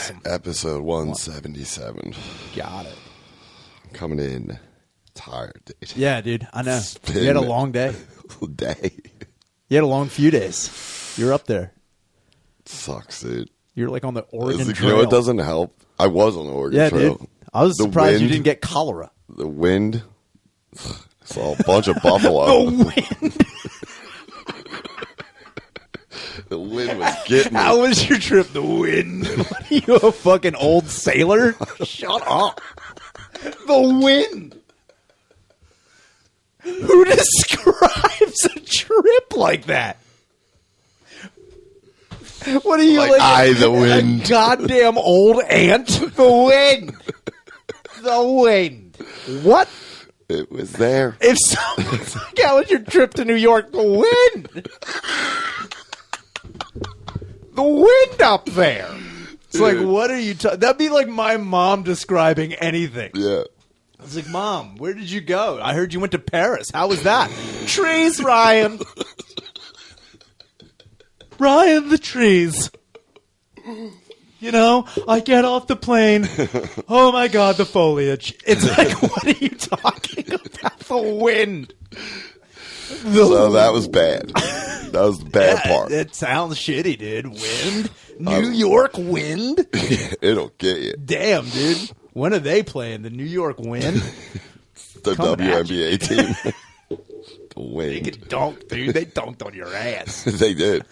Awesome. Episode 177. Got it. Coming in tired, dude. Yeah, dude. I know. You had a long day. You had a long few days. You're up there. Sucks, dude. You're like on the Oregon Trail. You know, it doesn't help. I was on the Oregon Trail. Dude. I was surprised you didn't get cholera. The wind. I saw a bunch of buffalo. The wind. The wind was getting me. How was your trip? The wind. What are you, a fucking old sailor? Shut up. The wind. Who describes a trip like that? What are you like? The wind. A goddamn old ant? The wind. The wind. What? It was there. If someone's like, how was your trip to New York? The wind. The wind up there. It's like, what are you talking? That'd be like my mom describing anything. Yeah. I was like, Mom, where did you go? I heard you went to Paris. How was that? Trees, Ryan. Ryan, the trees. You know, I get off the plane. Oh, my God, the foliage. It's like, what are you talking about? The wind. So that was bad. That was the bad part. It sounds shitty, dude. Wind? New York wind? It'll get you. Damn, dude. When are they playing? The New York Wind? The WNBA team. The Wind. They could dunk, dude. They dunked on your ass. They did.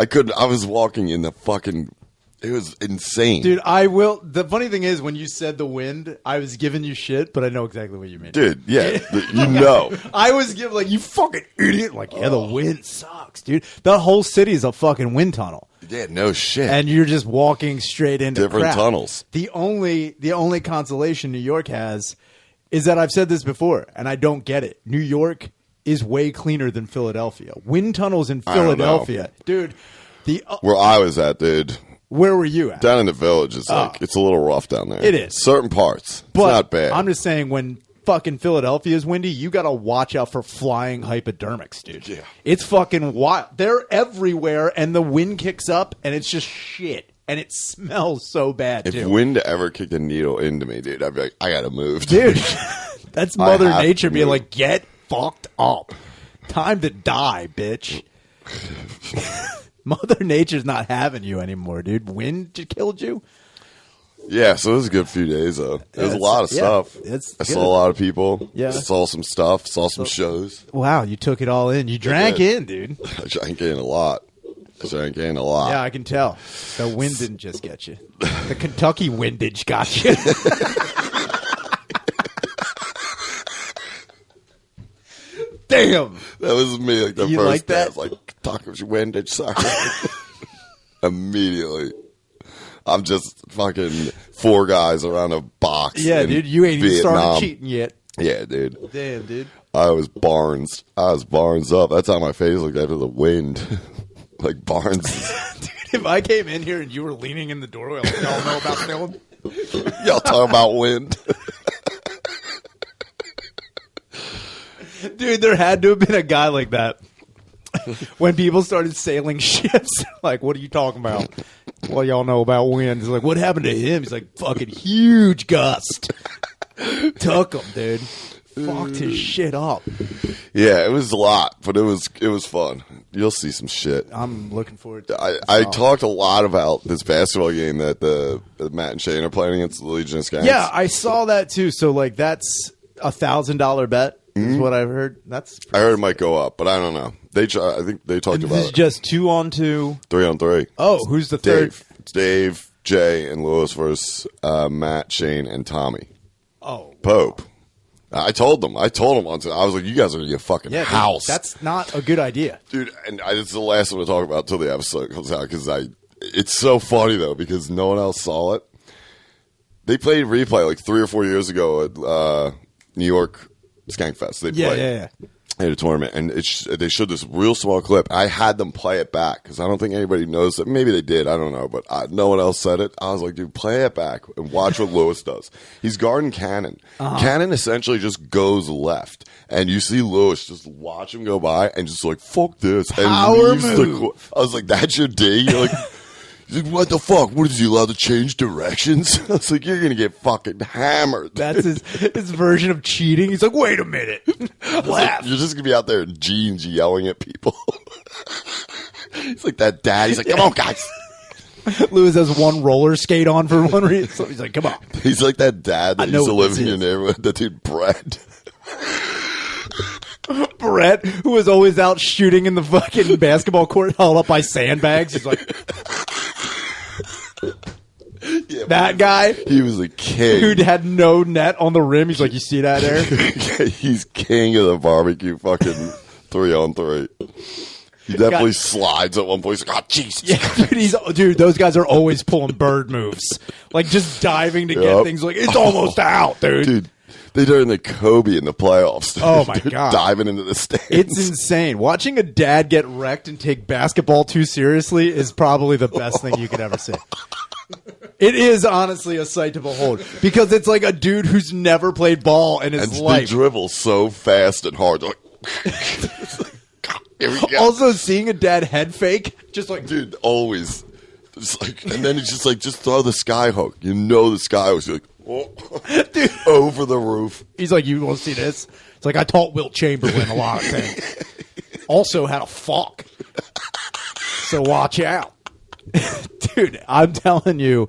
I was walking in the fucking... It was insane. Dude, I will... The funny thing is, when you said the wind, I was giving you shit, but I know exactly what you mean. Dude, yeah. You know. I was giving, like, you fucking idiot. Like, yeah, the wind sucks, dude. The whole city is a fucking wind tunnel. Yeah, no shit. And you're just walking straight into different crap. Tunnels. The only consolation New York has is that I've said this before, and I don't get it. New York is way cleaner than Philadelphia. Wind tunnels in Philadelphia. Dude. Where I was at, dude. Where were you at? Down in the village, it's like it's a little rough down there. It is. Certain parts. It's but not bad. I'm just saying, when fucking Philadelphia is windy, you got to watch out for flying hypodermics, dude. Yeah. It's fucking wild. They're everywhere, and the wind kicks up, and it's just shit. And it smells so bad, too. If wind ever kicked a needle into me, dude, I'd be like, I got to move. Dude, that's Mother Nature being like, get fucked up. Time to die, bitch. Mother Nature's not having you anymore, dude. Wind killed you? Yeah, so it was a good few days, though. There's a lot of stuff. I saw a lot of people. Yeah. Saw some stuff. Saw some shows. Wow, you took it all in. You drank in, dude. I drank in a lot. Yeah, I can tell. The wind didn't just get you. The Kentucky windage got you. Damn. That was me, like, the You first like day. that? I was like, Kentucky windage, sorry. Immediately. I'm just fucking four guys around a box. Yeah, dude, you ain't even started Vietnam. cheating yet. Yeah, dude. Damn, dude. I was barns up. That's how my face looked after the wind. Like Barnes. Dude, if I came in here and you were leaning in the doorway, like, y'all know about film? Y'all talking about wind? Dude, there had to have been a guy like that. When people started sailing ships, like, what are you talking about? Well, y'all know about wind. He's like, what happened to him? He's like, fucking huge gust. Took him, dude. Fucked his shit up. Yeah, it was a lot, but it was fun. You'll see some shit. I'm looking forward to it. I talked a lot about this basketball game that the Matt and Shane are playing against the Legion of Skanks. Yeah, I saw that too. So, like, that's $1,000 bet is what I've heard. I heard it might go up, but I don't know. I think they talked about this is it. just 2-on-2. 3-on-3. Oh, who's the third? It's Dave, Jay, and Lewis versus Matt, Shane, and Tommy. Oh, Pope. I told them once. I was like, you guys are in your fucking house. Dude, that's not a good idea. Dude, and it's the last one to talk about until the episode comes out, because it's so funny, though, because no one else saw it. They played replay like 3 or 4 years ago at New York Skankfest. They played. Yeah. At a tournament, and they showed this real small clip. I had them play it back because I don't think anybody knows that. Maybe they did. I don't know, but no one else said it. I was like, dude, play it back and watch what Lewis does. He's guarding Cannon. Cannon essentially just goes left, and you see Lewis just watch him go by and just like, fuck this. And Power move. I was like, that's your D? You're like, He's like, what the fuck? What is he allowed to change directions? I was like, you're gonna get fucking hammered. That's his version of cheating. He's like, wait a minute. Like, you're just gonna be out there in jeans yelling at people. He's like that dad. He's like, come on, guys. Lewis has one roller skate on for one reason. So he's like, come on. He's like that dad that used to live in your neighborhood. That dude, Brett. Brett, who was always out shooting in the fucking basketball court held up by sandbags. He's like, yeah, that guy. He was a king. Dude had no net on the rim. He's like, you see that there? He's king of the barbecue fucking 3-on-3. He definitely slides at one point. He's like, oh, Jesus. Yeah, dude, those guys are always pulling bird moves. Like, just diving to get things. Like, it's almost out, dude. Dude, they turned the Kobe in the playoffs. Dude. Oh, my They're God. diving into the stands. It's insane. Watching a dad get wrecked and take basketball too seriously is probably the best thing you could ever see. It is honestly a sight to behold. Because it's like a dude who's never played ball in his life. They dribble so fast and hard. They're like, here we go. Also, seeing a dad head fake, just like, dude, always. It's like, and then it's just like, just throw the sky hook. You know the sky hook. You're like, oh. Dude. Over the roof. He's like, you want to see this? It's like, I taught Wilt Chamberlain a lot of things. Also how to fuck. So watch out. Dude, I'm telling you,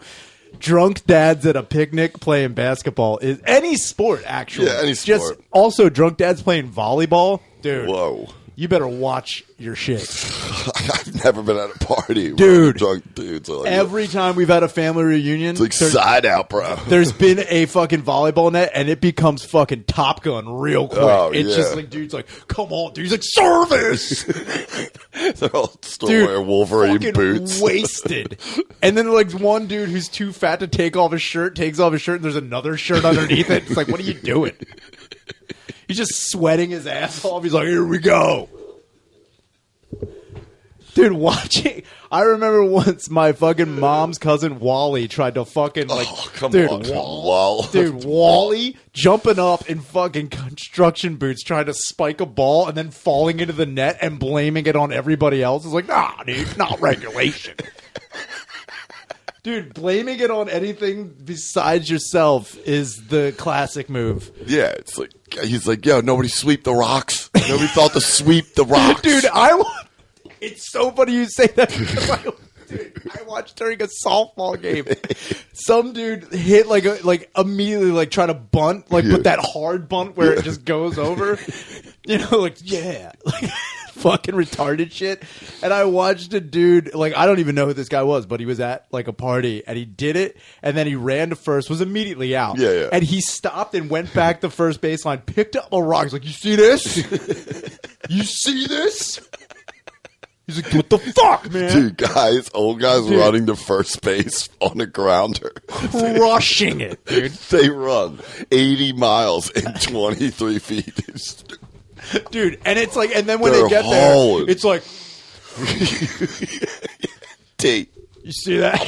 drunk dads at a picnic playing basketball is any sport, actually. Yeah, any sport. Just also drunk dads playing volleyball. Dude. Whoa. You better watch your shit. I've never been at a party dude, where drunk dudes are like, every time we've had a family reunion, it's like side out, bro. There's been a fucking volleyball net, and it becomes fucking Top Gun real quick. Oh, it's just like, dude's like, come on, dude. He's like, service! They're all still wearing Wolverine boots. Wasted. And then like one dude who's too fat to take off his shirt takes off his shirt, and there's another shirt underneath it. It's like, what are you doing? He's just sweating his ass off. He's like, here we go. Dude, watching. I remember once my fucking mom's cousin Wally tried to fucking like. Oh, come dude, on, Wally. Dude, Wally jumping up in fucking construction boots trying to spike a ball and then falling into the net and blaming it on everybody else. It's like, nah, dude, it's not regulation. Dude, blaming it on anything besides yourself is the classic move. Yeah, it's like, he's like, yo, nobody sweep the rocks. Nobody thought to sweep the rocks. Dude, it's so funny you say that because I watched during a softball game. Some dude hit like immediately like try to bunt, like put that hard bunt where it just goes over. You know, like like fucking retarded shit. And I watched a dude, like I don't even know who this guy was, but he was at like a party and he did it and then he ran to first, was immediately out. Yeah. And he stopped and went back to first baseline, picked up a rock. He's like, you see this? You see this? He's like, what the fuck, man? Dude, old guys running to first base on a grounder. Crushing it, dude. They run 80 miles in 23 feet. Dude, and it's like, and then when They're they get hauling. there, it's like, T. You see that?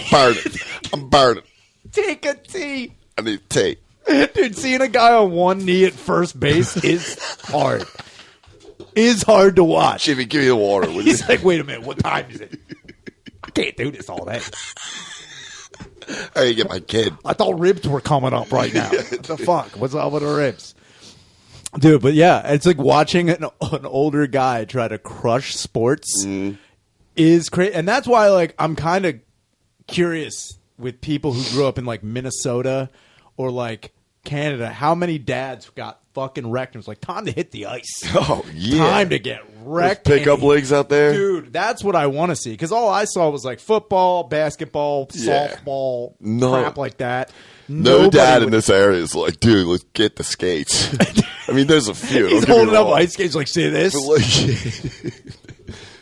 I'm burning. Take a T. I need T. Dude, seeing a guy on one knee at first base is hard. Is hard to watch. Jimmy, give me the water. He's like, wait a minute, what time is it? I can't do this all day. I gotta get my kid. I thought ribs were coming up right now. What the fuck? What's up with the ribs? Dude, but yeah, it's like watching an older guy try to crush sports is crazy. And that's why like I'm kind of curious with people who grew up in like Minnesota or like Canada, how many dads got fucking wrecked and was like, time to hit the ice. Oh, yeah. Time to get wrecked. Those pickup leagues out there? Dude, that's what I want to see. Because all I saw was like football, basketball, softball, crap like that. No dad in this area is like, dude, let's get the skates. I mean, there's a few. He's holding up ice skates like, see this?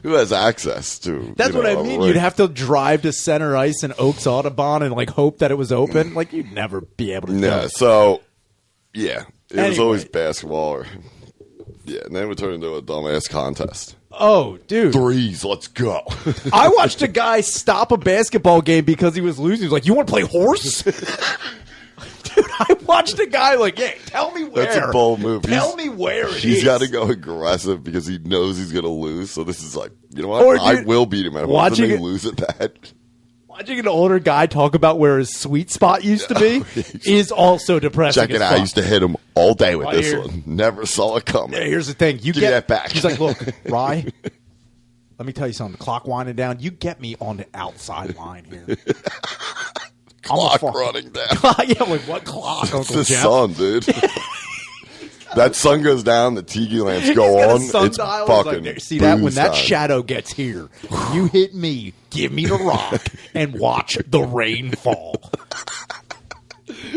Who has access to? That's what I mean. You'd have to drive to center ice in Oaks Audubon and like hope that it was open. Like you'd never be able to. Yeah. So, yeah, it was always basketball, or and then it would turn into a dumbass contest. Oh, dude! Threes, let's go. I watched a guy stop a basketball game because he was losing. He was like, "You want to play horse?" Dude, I watched a guy like, "Yeah, tell me where." That's a bold move. Tell me where it is. He's got to go aggressive because he knows he's going to lose. So this is like, you know what? I will beat him at home. Watching him lose at that. Watching an older guy talk about where his sweet spot used to be is also depressing. Check it out. I used to hit him all day with this here. one. Never saw it coming. Yeah, here's the thing. You Give get me that back. He's like, look, Rye, let me tell you something. The clock winding down. You get me on the outside line here. Clock running down. Yeah, like what clock, Uncle It's the Jeff? sun, dude. That sun goes down, the tiki lamps go on. It's fucking like, see that when that time. shadow gets here, you hit me, give me the rock, and watch the rain fall.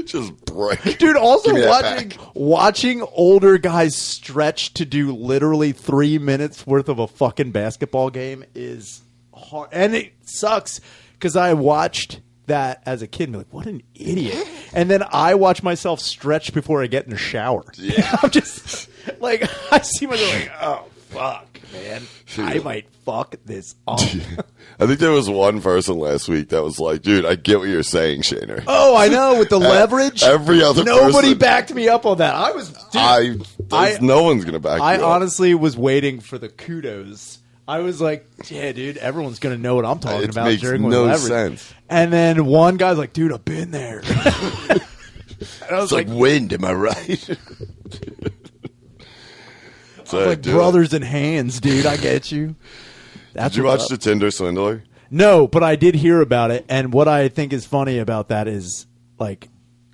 Just break. Dude, also Give me that watching older guys stretch to do literally 3 minutes worth of a fucking basketball game is hard. And it sucks because I watched that as a kid and be like, what an idiot. And then I watch myself stretch before I get in the shower. Yeah. I'm just like, I see myself like, oh, fuck, man. I might fuck this up. I think there was one person last week that was like, dude, I get what you're saying, Shaner. Oh, I know, with the leverage. Every other Nobody person, backed me up on that. I was, dude, no one's going to back I you up. honestly was waiting for the kudos. I was like, yeah, dude, everyone's going to know what I'm talking It about makes during no leverage. sense. And then one guy's like, dude, I've been there. And I was It's like wind, am I right? like brothers in hands, dude. I get you. That's Did you what's watch up. the Tinder Swindler? No, but I did hear about it. And what I think is funny about that is, like,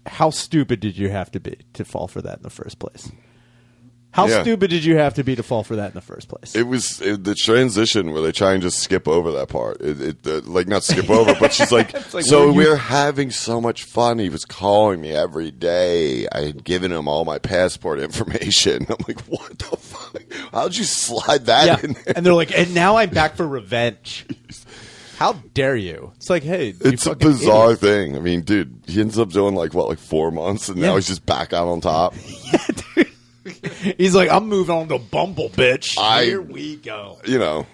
how stupid did you have to be to fall for that in the first place? How stupid did you have to be to fall for that in the first place? It was the transition where they try and just skip over that part. Like, not skip over, but she's like, like, so we're having so much fun. He was calling me every day. I had given him all my passport information. I'm like, what the fuck? How'd you slide that in there? And they're like, and now I'm back for revenge. How dare you? It's like, hey, you It's a fucking bizarre idiot. thing. I mean, dude, he ends up doing like 4 months, and now he's just back out on top. Dude. He's like, I'm moving on to Bumble, bitch. Here we go. You know,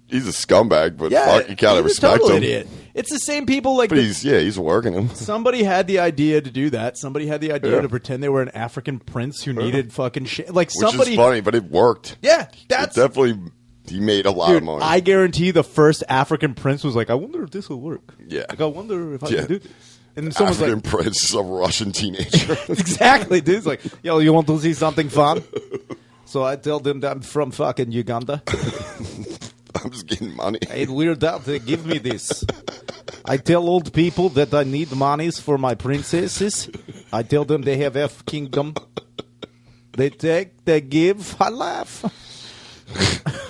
he's a scumbag, but Yeah, fuck, you gotta he's a respect total him. Idiot. It's the same people like. But he's working him. Somebody had the idea to do that. Somebody had the idea to pretend they were an African prince who needed fucking shit. Like Which somebody. is funny, but it worked. Yeah, that's It definitely. He made a lot Dude, of money. I guarantee the first African prince was like, I wonder if this will work. Yeah. Like, I wonder if I Yeah. can do this. And then someone's African like, prince is a Russian teenager. exactly, dude. It's like, yo, you want to see something fun? So I tell them that I'm from fucking Uganda. I'm just getting money. It's weird out. They give me this. I tell old people that I need monies for my princesses. I tell them they have F kingdom. They take, they give, I laugh.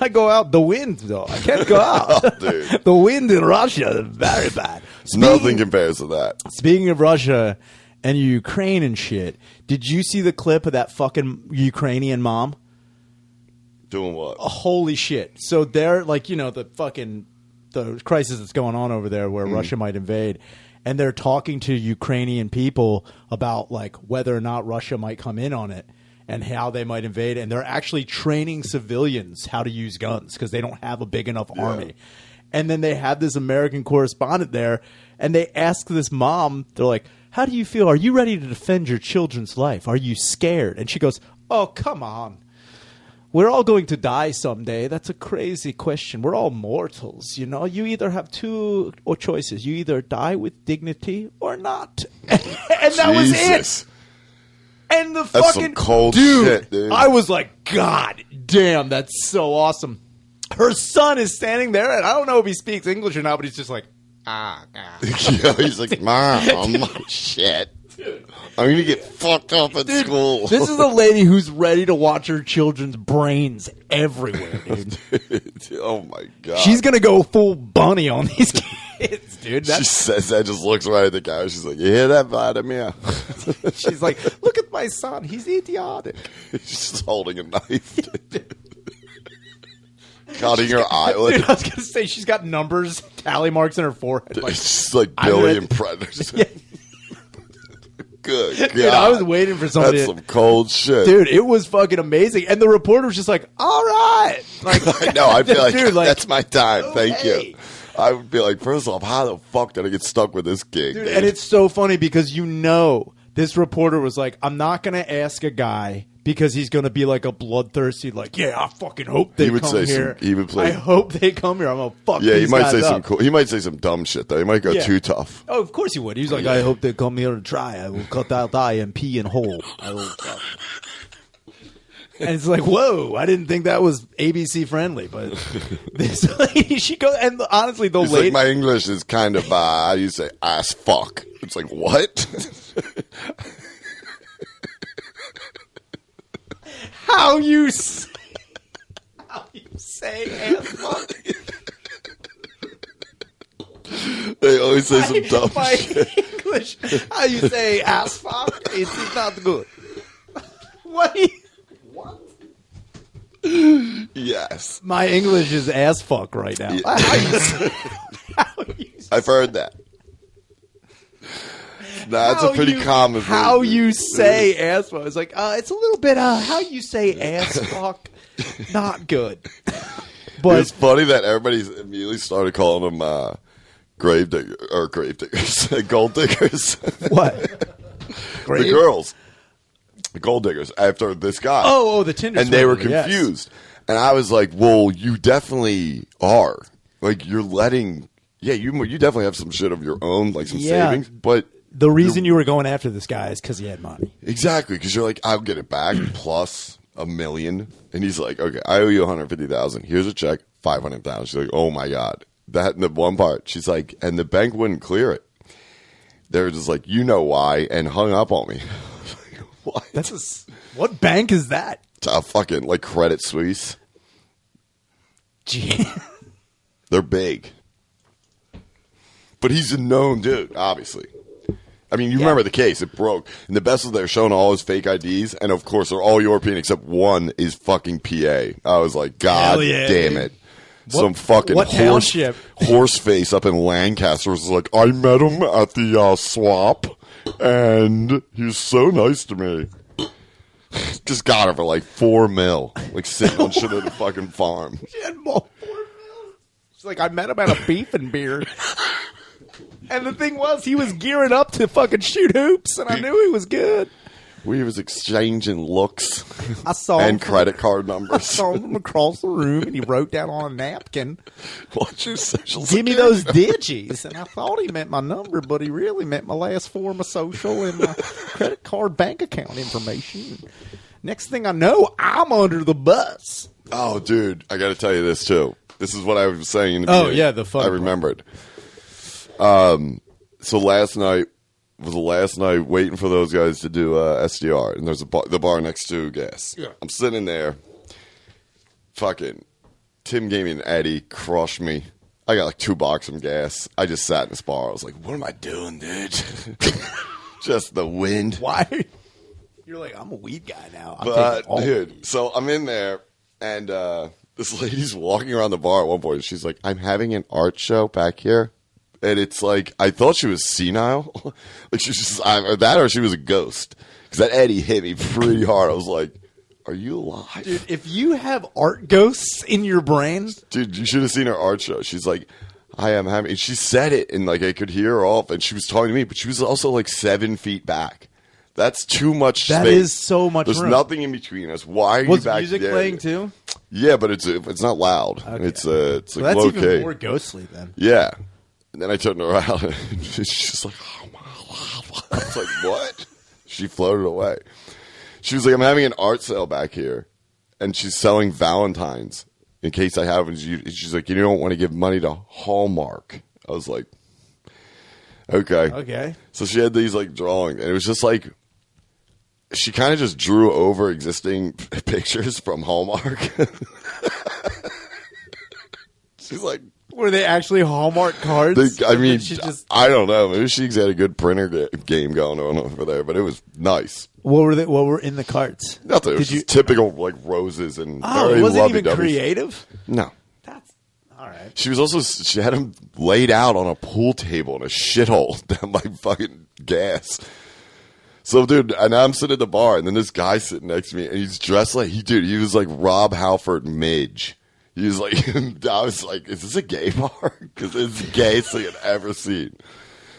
I go out the wind, though. I can't go out. Oh, dude. The wind in Russia is very bad. Nothing compares to that. Speaking of Russia and Ukraine and shit, did you see the clip of that fucking Ukrainian mom? Doing what? Holy shit. So they're like, you know, the crisis that's going on over there where Russia might invade. And they're talking to Ukrainian people about like whether or not Russia might come in on it and how they might invade. And they're actually training civilians how to use guns because they don't have a big enough army. And then they have this American correspondent there and they ask this mom, they're like, how do you feel? Are you ready to defend your children's life? Are you scared? And she goes, oh, come on. We're all going to die someday. That's a crazy question. We're all mortals, you know. You either have two choices. You either die with dignity or not. And that was it. And the That's fucking some cold shit, dude. I was like, God damn, that's so awesome. Her son is standing there, and I don't know if he speaks English or not, but he's just like, Yeah, he's like, Mom, shit. I'm going to get fucked up at school. This is a lady who's ready to watch her children's brains everywhere, dude. Oh, my God. She's going to go full bunny on these kids, dude. She says that, just looks right at the guy. She's like, you hear that, Vladimir? She's like, look at my son. He's idiotic. She's just holding a knife. Cutting her eyelid. Dude, I was going to say, she's got numbers, tally marks in her forehead. Like, It's just like Billy and Predators. Yeah. Good God. Dude, I was waiting for somebody. That's some cold shit. Dude, it was fucking amazing. And the reporter was just like, all right. Like, No, I'd be like, dude, that's my time. Thank okay. you. I would be like, first off, how the fuck did I get stuck with this gig? Dude, and it's so funny because you know this reporter was like, I'm not going to ask a guy because he's going to be like a bloodthirsty, like, yeah, I fucking hope they come here. I hope they come here. I'm going to fuck these he might guys say up. some cool. He might say some dumb shit though. He might go too tough. Oh, of course he would. He's like, I hope they come here and try. I will cut out the IMP and hole. I will. And it's like, whoa! I didn't think that was ABC friendly, but this lady, she goes, and honestly, the It's lady, like, my English is kind of how do you say ass fuck? It's like what? how you say ass fuck? They always say some dumb shit. English, how you say ass fuck? It's not good. What? Yes. My English is ass fuck right now. Yeah. How you say, I've heard that. That's a pretty common. How you say ass fuck? It's like it's a little bit. How you say ass fuck? Not good. But it's funny that everybody immediately started calling them grave diggers, gold diggers. What? The girls. The gold diggers after this guy. Oh, the Tinder and they were Swindler, confused. Yes. And I was like, well, you definitely are. Like, you're letting... Yeah, you definitely have some shit of your own, like some savings. But the reason you were going after this guy is because he had money. Exactly, because you're like, I'll get it back plus $1 million. And he's like, okay, I owe you $150,000. Here's a check, $500,000. She's like, oh, my God. That in the one part. She's like, and the bank wouldn't clear it. They were just like, you know why, and hung up on me. What? What bank is that? It's a fucking like Credit Suisse. Gee. They're big. But he's a known dude, obviously. I mean, you remember the case. It broke. And the best is they're showing all his fake IDs. And, of course, they're all European except one is fucking PA. I was like, God damn it. Some fucking horse face up in Lancaster was like, I met him at the swap. And he was so nice to me. Just got her for like $4 million. Like sitting on shit at a fucking farm. She had more $4 million. She's like, I met him at a beef and beer. And the thing was, he was gearing up to fucking shoot hoops, and I knew he was good. We was exchanging looks. I saw and credit card numbers. I saw him across the room, and he wrote down on a napkin, "What's your social Give me those digits." And I thought he meant my number, but he really meant my last four of my social and my credit card bank account information. Next thing I know, I'm under the bus. Oh, dude, I got to tell you this too. This is what I was saying in the beginning. Oh yeah, the fun. I remembered. So last night was the last night waiting for those guys to do SDR, and there's the bar next to gas. Yeah. I'm sitting there. Fucking Tim gave me an Eddie, crushed me. I got like $2 of gas. I just sat in this bar. I was like, what am I doing, dude? Just the wind. Why? You're like, I'm a weed guy now. But, dude, so I'm in there, and this lady's walking around the bar at one point. She's like, I'm having an art show back here. And it's like, I thought she was senile. Like, she was just, or that or she was a ghost. Because that Eddie hit me pretty hard. I was like, are you alive? Dude, if you have art ghosts in your brain. Dude, you should have seen her art show. She's like, I am having, and she said it, and like I could hear her off, and she was talking to me, but she was also like 7 feet back. That's too much space. That is so much There's room. nothing in between us. Why are you back there? Was music playing too? Yeah, but it's not loud. Okay. It's like that's low even key. more ghostly then. Yeah. And then I turned around, and she's just like, oh my God. I was like, what? She floated away. She was like, I'm having an art sale back here, and she's selling Valentines in case I have. And she's like, you don't want to give money to Hallmark. I was like, okay. Okay. So she had these like drawings, and it was just like, she kind of just drew over existing pictures from Hallmark. She's like, were they actually Hallmark cards? I mean, I don't know. Maybe she had a good printer game going on over there, but it was nice. What were in the cards? Nothing. It was just typical like roses and very it wasn't even creative? No. That's all right. She had them laid out on a pool table in a shithole down by fucking gas. So, dude, and I'm sitting at the bar, and then this guy sitting next to me, and he's dressed like he was like Rob Halford Midge. He was like, I was like, is this a gay bar? Because it's the gayest thing I've ever seen.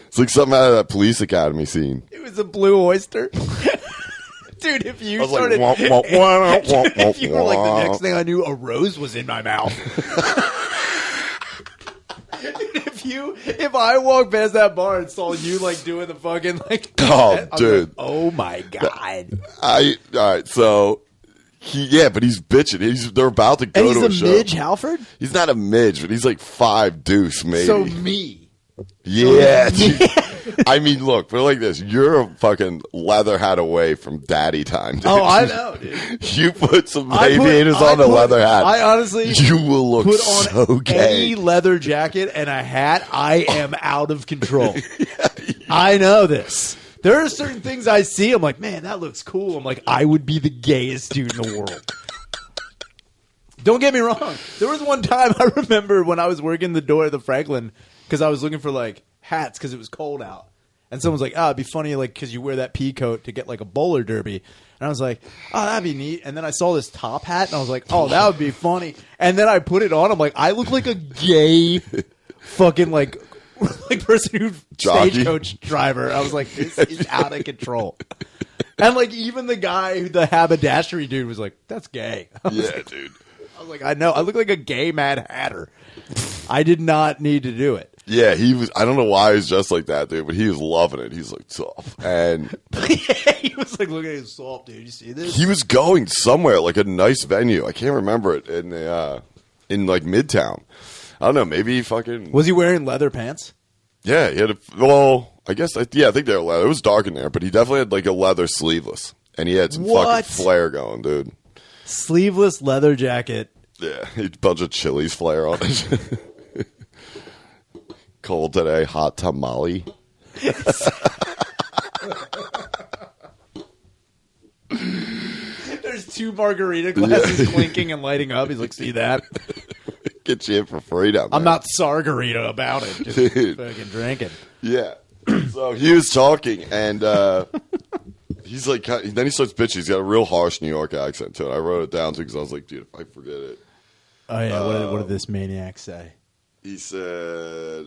It's like something out of that Police Academy scene. It was a Blue Oyster. Dude, if you I was started, like, wah, wah, wah, wah, if you were like the wah. next thing I knew, a rose was in my mouth. Dude, if I walked past that bar and saw you like doing the fucking like, Oh, dude. like, oh my god. All right, so but he's bitching. They're about to go And to a he's show. a midge, Halford. He's not a midge, but he's like 5 deuce, maybe. So me. Yeah, dude. I mean, look, put it like this: you're a fucking leather hat away from daddy time. Dude. Oh, I know, dude. You put some aviators on the leather hat. I honestly, you will look put on so gay. any leather jacket and a hat. I am out of control. I know this. There are certain things I see. I'm like, man, that looks cool. I'm like, I would be the gayest dude in the world. Don't get me wrong. There was one time I remember when I was working the door at the Franklin because I was looking for like hats because it was cold out. And someone's like, it'd be funny like because you wear that pea coat to get like a bowler derby. And I was like, oh, that'd be neat. And then I saw this top hat and I was like, oh, that would be funny. And then I put it on. I'm like, I look like a gay fucking like person who Jockey. stagecoach driver. I was like, this is out of control. And like even the guy, the haberdashery dude, was like, that's gay. Dude. I was like, I know. I look like a gay Mad Hatter. I did not need to do it. Yeah, he was. I don't know why he's just like that, dude, but he was loving it. He's like tough, and He was like, look at his soft, dude. You see this? he was going somewhere like a nice venue. I can't remember it in like Midtown. I don't know. Maybe he fucking Was he wearing leather pants? Yeah, he had I think they were leather. It was dark in there, but he definitely had like a leather sleeveless, and he had some What? fucking flair going, dude. Sleeveless leather jacket. Yeah, he had a bunch of Chili's flair on it. Cold today, hot tamale. There's 2 margarita glasses clinking and lighting up. He's like, see that? Get you in for free down there. I'm not Sargarita about it. Just Dude. fucking drinking. Yeah. So he was talking, and he's like, then he starts bitching. He's got a real harsh New York accent to it. I wrote it down too because I was like, dude, if I forget it. Oh, yeah. What did this maniac say? He said,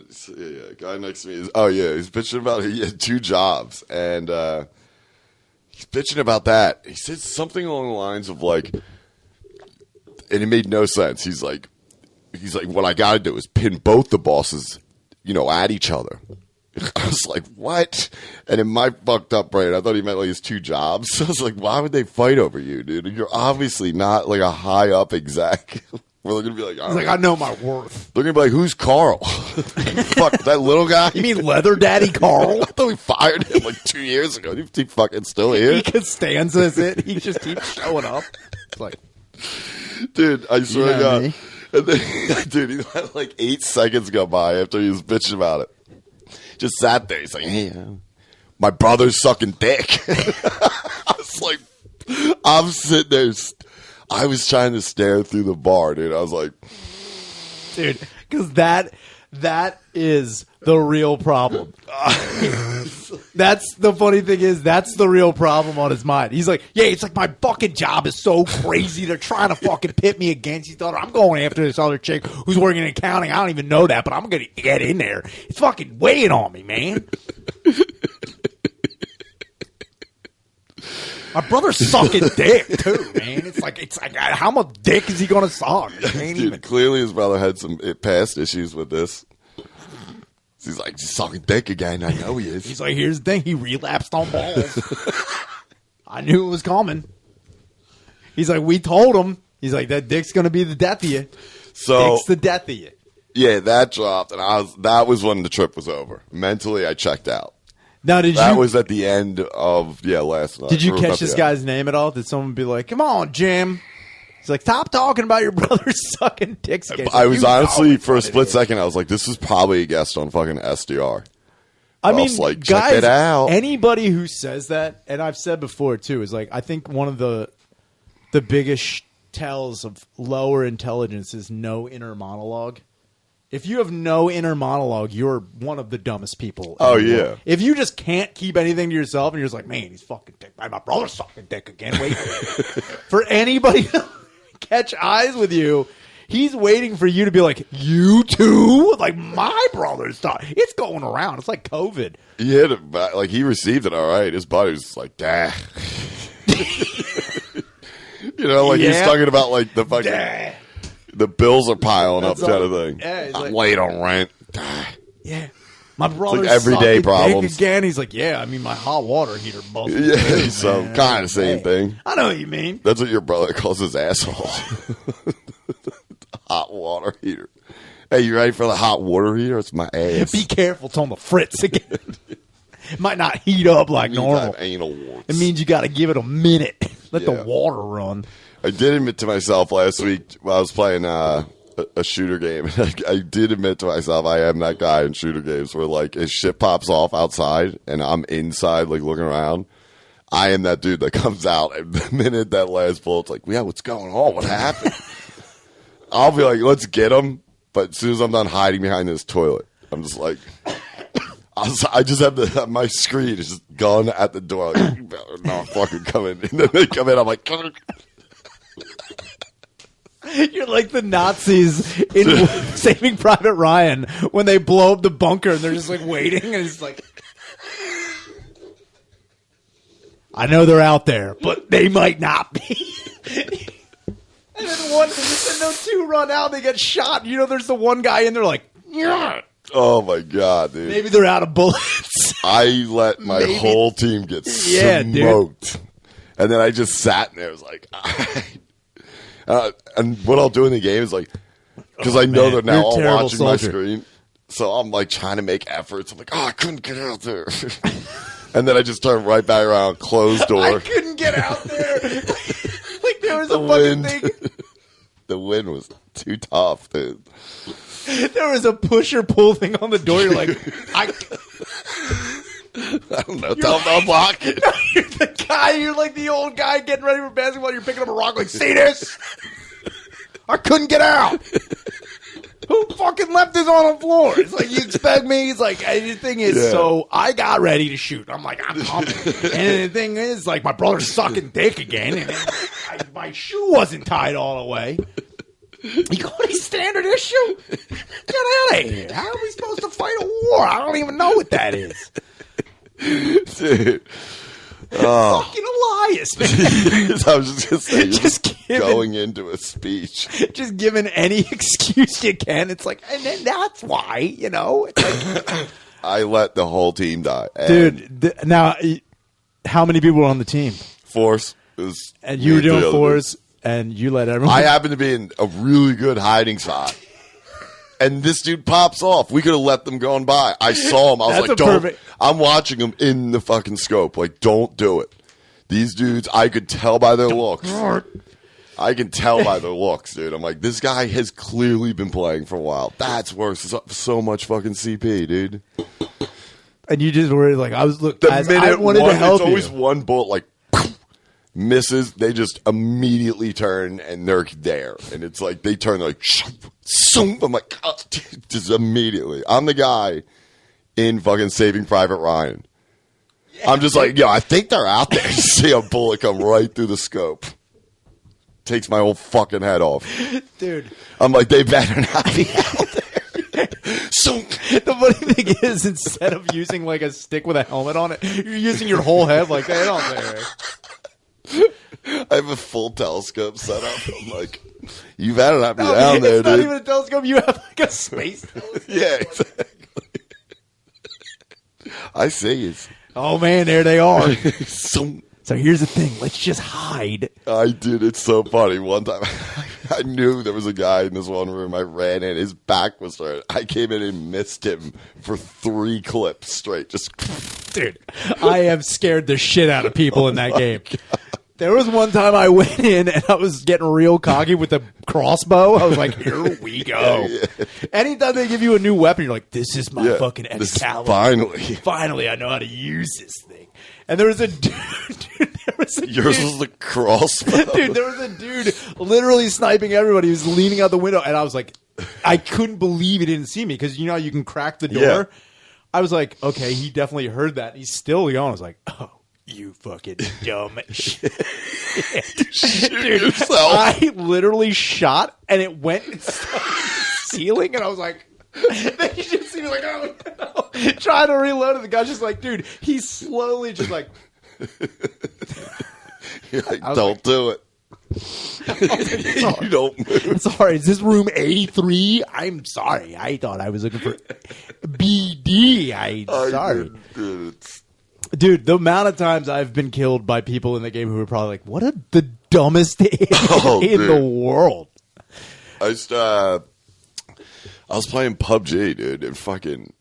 guy next to me is, he's bitching about he had 2 jobs, and he's bitching about that. He said something along the lines of like, and it made no sense. He's like, what I got to do is pin both the bosses, at each other. I was like, what? And in my fucked up brain, I thought he meant like his 2 jobs. So I was like, why would they fight over you, dude? You're obviously not like a high up exec. We're going to be like, He's like, I know my worth. they're going to be like, who's Carl? Fuck, that little guy? You mean Leather Daddy Carl? I thought we fired him like 2 years ago. Is he fucking still here? He Costanza's it. He just keeps showing up. It's like, Dude, I swear to God. me. And then, dude, he let like 8 seconds go by after he was bitching about it. Just sat there. He's like, hey, my brother's sucking dick. I was like, I'm sitting there. I was trying to stare through the bar, dude. I was like, dude, because that is the real problem. That's the funny thing is that's the real problem on his mind. He's like, yeah, it's like my fucking job is so crazy. They're trying to fucking pit me against each other. I'm going after this other chick who's working in accounting. I don't even know that, but I'm going to get in there. It's fucking weighing on me, man. My brother's sucking dick too, man. It's like how much dick is he gonna suck? dude, clearly his brother had some past issues with this. He's like, he's sucking dick again. I know he is. He's like, here's the thing. He relapsed on balls. I knew it was coming. He's like, we told him. He's like, that dick's gonna be the death of you. So Dick's the death of you. yeah, that dropped, and that was when the trip was over. Mentally, I checked out. Now, That was at the end of last night. Did you Or catch at the this end. guy's name at all? Did someone be like, "Come on, Jim"? He's like, "Stop talking about your brother sucking dicks." I was honestly, for a split second, I was like, this is probably a guest on fucking SDR. I mean, was like, guys, check it out. Anybody who says that, and I've said before too, is like, I think one of the biggest tells of lower intelligence is no inner monologue. If you have no inner monologue, you're one of the dumbest people. Oh, in the yeah. world. If you just can't keep anything to yourself and you're just like, man, he's fucking dick. My brother's sucking dick again. Wait for anybody to catch eyes with you. He's waiting for you to be like, you too? Like, my brother's talking. It's going around. It's like COVID. He hit it back, like he received it all right. His buddy was like, "Dah." You know, like he's Yeah. talking about like the fucking the bills are piling up That's kind all- of thing. Yeah, he's I'm like- late on rent. Yeah. My brother's everyday sucking problems. dick again. He's like, yeah, I mean, my hot water heater busted. Yeah, too, so man. kind of same Hey, thing. I know what you mean. That's what your brother calls his asshole. Hot water heater. Hey, you ready for the hot water heater? It's my ass. Be careful, it's on the fritz again. It might not heat up like Means I normal. have anal warts. It means you got to give it a minute. Let Yeah. the water run. I did admit to myself last week while I was playing a shooter game. I did admit to myself I am that guy in shooter games where like his shit pops off outside and I'm inside like looking around. I am that dude that comes out and the minute that last bullet's like, yeah, what's going on? What happened? I'll be like, let's get him. But as soon as I'm done hiding behind this toilet, I'm just like, I just have my screen is just gun at the door. Like, you better not fucking come in. And then they come in, I'm like, You're like the Nazis in Saving Private Ryan when they blow up the bunker and they're just like waiting and it's like, I know they're out there, but they might not be. And then two run out, they get shot. You know, there's the one guy in there like, yeah. oh my God, dude. Maybe they're out of bullets. I let my Maybe. whole team get Yeah, dude. smoked. And then I just sat in there. I was like, and what I'll do in the game is like, because I know man, they're now you're a all terrible watching soldier. my screen. So I'm like trying to make efforts. I'm like, oh, I couldn't get out there. And then I just turn right back around, closed door. I couldn't get out there. Like there was The a fucking wind. thing. The wind was too tough, dude. There was a push or pull thing on the door. You're like, I don't know. Tell them to unlock it. you're the guy. You're like the old guy getting ready for basketball. You're picking up a rock. Like, see this? I couldn't get out. Who fucking left this on the floor? It's like you expect me. It's like the thing is. Yeah. So I got ready to shoot. I'm like, I'm pumping. And the thing is, like, my brother's sucking dick again, and my shoe wasn't tied all the way. You got any standard issue? Get out of here. How are we supposed to fight a war? I don't even know what that is. Dude. Fucking Elias, man. I was just going to say, you're Just just giving- going into a speech. Just giving any excuse you can. It's like, and then that's why, you know. It's like, I let the whole team die. And dude, now, how many people were on the team? Force was And you were me and three doing other fours, and you let everyone. I happened to be in a really good hiding spot. And this dude pops off. We could have let them go on by. I saw him. I was That's like, a don't. perfect- I'm watching them in the fucking scope. Like, don't do it. These dudes, I could tell by their looks. I can tell by their looks, dude. I'm like, this guy has clearly been playing for a while. That's worth so much fucking CP, dude. And you just were like, I was look. The As minute I wanted one, to help it's always you. one bullet, like, misses. They just immediately turn and they're there. And it's like, they turn like, shoom. I'm like, oh, dude, just immediately. I'm the guy in fucking Saving Private Ryan. I'm just like, yo, I think they're out there. You see a bullet come right through the scope. Takes my whole fucking head off. Dude. I'm like, they better not be out there. So, The funny thing is, instead of using like a stick with a helmet on it, you're using your whole head like that. Don't there. I have a full telescope set up. I'm like, you better not be No, down there, it's not dude. even a telescope. You have like a space telescope. Yeah, exactly. I see it. Oh man, there they are. So, So here's the thing. Let's just hide. I did. It's so funny. One time, I knew there was a guy in this one room. I ran in. His back was turned. I came in and missed him for 3 clips straight. Just, Dude, I have scared the shit out of people in that game. There was one time I went in and I was getting real cocky with a crossbow. I was like, here we go. Anytime they give you a new weapon, you're like, this is my fucking this- Excalibur. finally. Finally, I know how to use this thing. And there was a dude. There was a Yours dude. was the crossbow. Dude, there was a dude literally sniping everybody. He was leaning out the window, and I was like, I couldn't believe he didn't see me because you know how you can crack the door. Yeah. I was like, okay, he definitely heard that. He's still going. I was like, oh, you fucking dumb shit. Dude, yourself. I literally shot, and it went and stuck in the ceiling, and I was like. Then you just see me like, oh no, trying to reload it. The guy's just like, dude, he's slowly just like, Don't do it. You don't move. Sorry, is this room 83? I'm sorry. I thought I was looking for BD. Sorry. Dude, the amount of times I've been killed by people in the game who are probably like, what are the dumbest in the world? I was playing PUBG, dude, and fucking,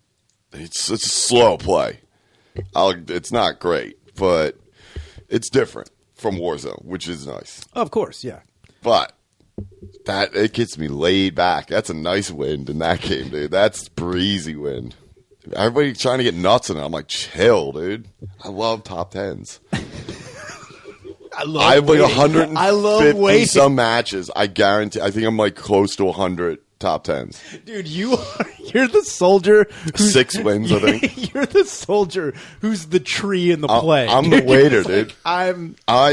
it's a slow play. It's not great, but it's different from Warzone, which is nice. Of course, yeah. But it gets me laid back. That's a nice wind in that game, dude. That's breezy wind. Everybody trying to get nuts in it. I'm like, chill, dude. I love top tens. I have like 150 some matches. I guarantee. I think I'm like close to 100 top tens. Dude, you're the soldier. 6 wins, I think. You're the soldier who's the tree in the play. I'm the waiter, dude. Like, I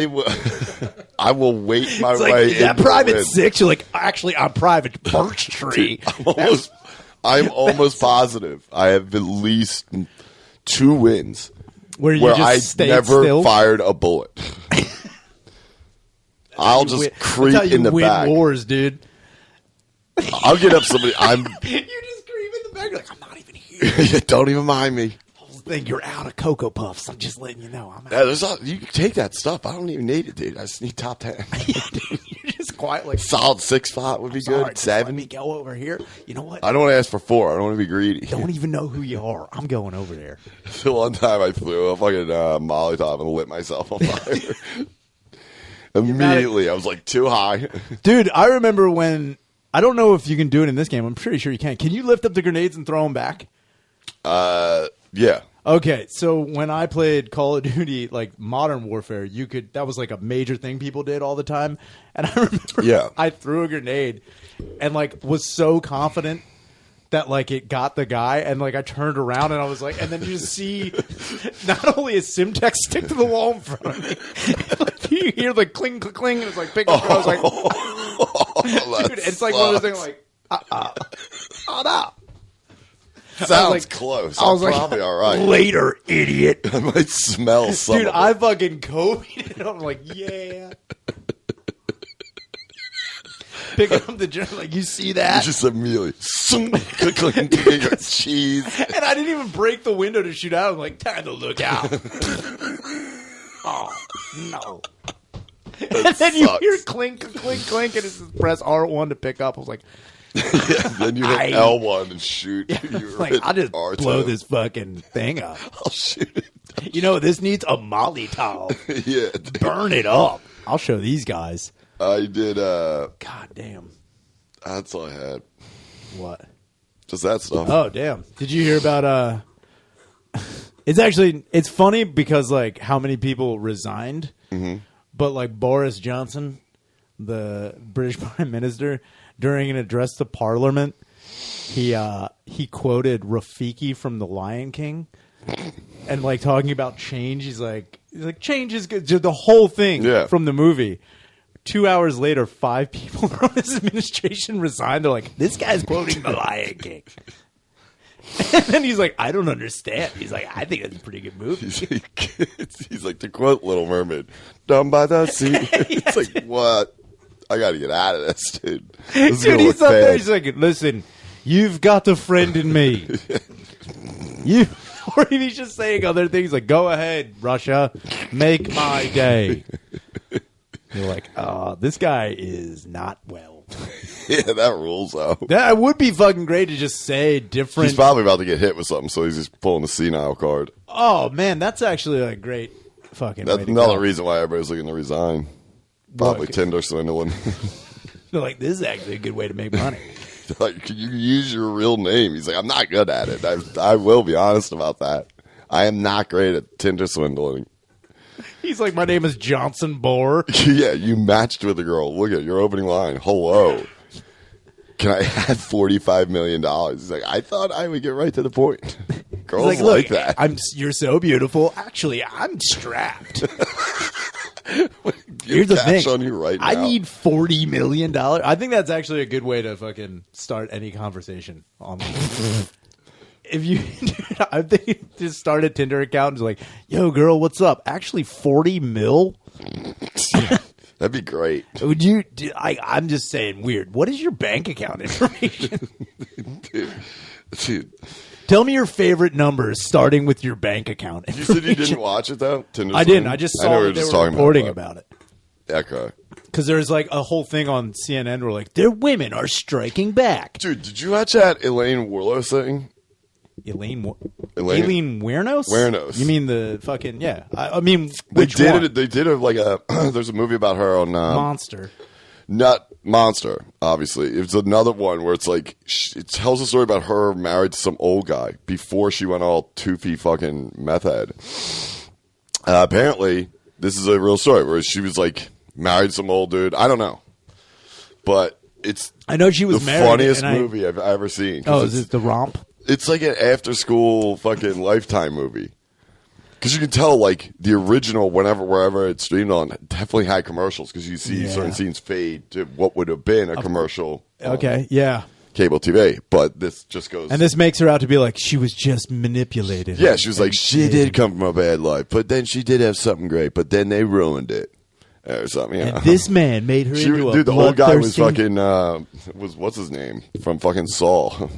will wait my way. Like, that private 6. You're like, actually, I'm private birch tree. Dude, I'm almost positive I have at least 2 wins where I never fired a bullet. I'll just creep in the back. Wars, dude. I'll get up somebody. You just creep in the back. You're like, I'm not even here. Don't even mind me. Think you're out of Cocoa Puffs. I'm just letting you know. You can take that stuff. I don't even need it, dude. I just need top 10. You're just quiet, like solid 6 spot would be good. 7. Let me go over here. You know what? I don't want to ask for 4. I don't want to be greedy. Don't even know who you are. I'm going over there. The one time I flew a fucking Molotov and lit myself on fire. Immediately, I was like too high. Dude, I remember when. I don't know if you can do it in this game. I'm pretty sure you can. Can you lift up the grenades and throw them back? Yeah. Okay, so when I played Call of Duty, like Modern Warfare, that was like a major thing people did all the time. And I remember I threw a grenade and like was so confident that like it got the guy, and like I turned around and I was like, and then you just see not only a Simtex stick to the wall in front of me, like you hear the cling, cling, cling, and it's like pick up. I was like, dude, it's like one of those things like, oh no. Sounds like, close. I was probably like, all right. Later, idiot. I might smell something. Dude, I fucking Kobe'd it. I'm like, yeah. Picking up the journal, like, you see that? You just immediately cheese. And I didn't even break the window to shoot out. I'm like, time to look out. Oh, no. And then you hear clink, clink, clink, and it's press R1 to pick up. I was like, then you hit L1 and shoot. Like, I'll just blow this fucking thing up. I'll shoot it. You know, this needs a Molotov. Yeah. Burn it up. I'll show these guys. I did. God damn. That's all I had. What? Just that stuff. Oh, damn. Did you hear about, it's funny because, like, how many people resigned. Mm-hmm. But, like, Boris Johnson, the British Prime Minister, during an address to Parliament, he quoted Rafiki from The Lion King, and like talking about change. He's like change is good. The whole thing from the movie. 2 hours later, 5 people from his administration resigned. They're like, this guy's quoting The Lion King. And then he's like, I don't understand. He's like, I think that's a pretty good movie. He's like, to quote Little Mermaid, "Down by the sea." It's like, what? I got to get out of this, dude. This dude, he's up there. He's like, listen, you've got a friend in me. Or he's just saying other things like, go ahead, Russia, make my day. You're like, this guy is not well. Yeah, that rules out. That would be fucking great to just say different. He's probably about to get hit with something, so he's just pulling the senile card. Oh, man, that's actually a great fucking That's another reason why everybody's looking to resign. Probably Tinder Swindler. They're like, this is actually a good way to make money. Like, can you use your real name? He's like, I'm not good at it. I will be honest about that. I am not great at Tinder swindling. He's like, my name is Johnson Bohr. Yeah, you matched with a girl. Look at your opening line. Hello. Can I add $45 million? He's like, I thought I would get right to the point. Girls like that. You're so beautiful. Actually, I'm strapped. Here's the thing. On you right now. I need $40 million. I think that's actually a good way to fucking start any conversation. If you, I think just start a Tinder account and be like, yo, girl, what's up? Actually, 40 mil? That'd be great. Would you? I'm just saying, weird. What is your bank account information? Dude. Tell me your favorite numbers, starting with your bank account. You said you didn't watch it though. Tinder I Swindler? didn't. I just saw know that they were reporting about it. Okay. Because there's like a whole thing on CNN where like their women are striking back. Dude, did you watch that Elaine Wurlos thing? Elaine Wuernos? Wuernos. You mean the fucking I mean, They which one? did like a. There's a movie about her on Monster. Not Monster, obviously. It's another one where it's like it tells a story about her married to some old guy before she went all toothy fucking meth head. Apparently, this is a real story where she was like married to some old dude. I don't know, but it's I know she was the married, funniest and movie I've ever seen. Oh, is it The Romp? It's like an after-school fucking Lifetime movie. Because you can tell, like, the original, wherever it's streamed on, definitely had commercials. Because you see certain scenes fade to what would have been a commercial. Okay, yeah. Cable TV. But this just goes. And this makes her out to be like she was just manipulated. Yeah, she was like, she did come from a bad life. But then she did have something great. But then they ruined it. Or something, you know. And this man made her into a dude, the old guy was bloodthirsty- fucking, what's his name? From fucking Saul.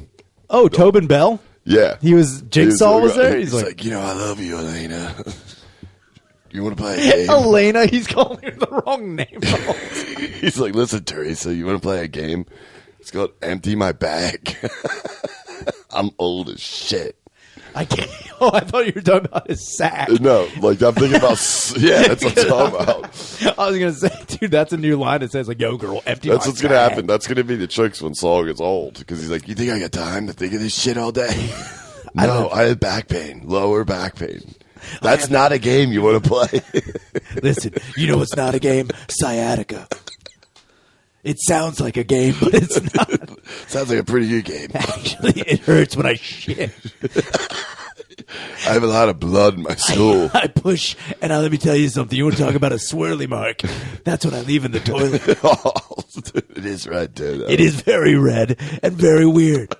Oh, Tobin Bell? Yeah. He was, Jigsaw was there? He's like, you know, I love you, Elena. You want to play a game? Elena, he's calling her the wrong name. He's like, listen, Teresa, you want to play a game? It's called Empty My Bag. I'm old as shit. I can't. Oh, I thought you were talking about his sack. No, like I'm thinking about. Yeah, that's what I'm talking about. I was gonna say, dude, that's a new line that says like, "Yo, girl, empty." That's my what's gonna bag. happen. That's gonna be the tricks when Saul gets old because he's like, "You think I got time to think of this shit all day?" No, I have back pain, lower back pain. That's not a game you want to play. Listen, you know it's not a game. Sciatica. It sounds like a game, but it's not. Sounds like a pretty good game. Actually, it hurts when I shit. I have a lot of blood in my stool. I push, and let me tell you something. You want to talk about a swirly mark? That's when I leave in the toilet. It is red, too. Though. It is very red and very weird.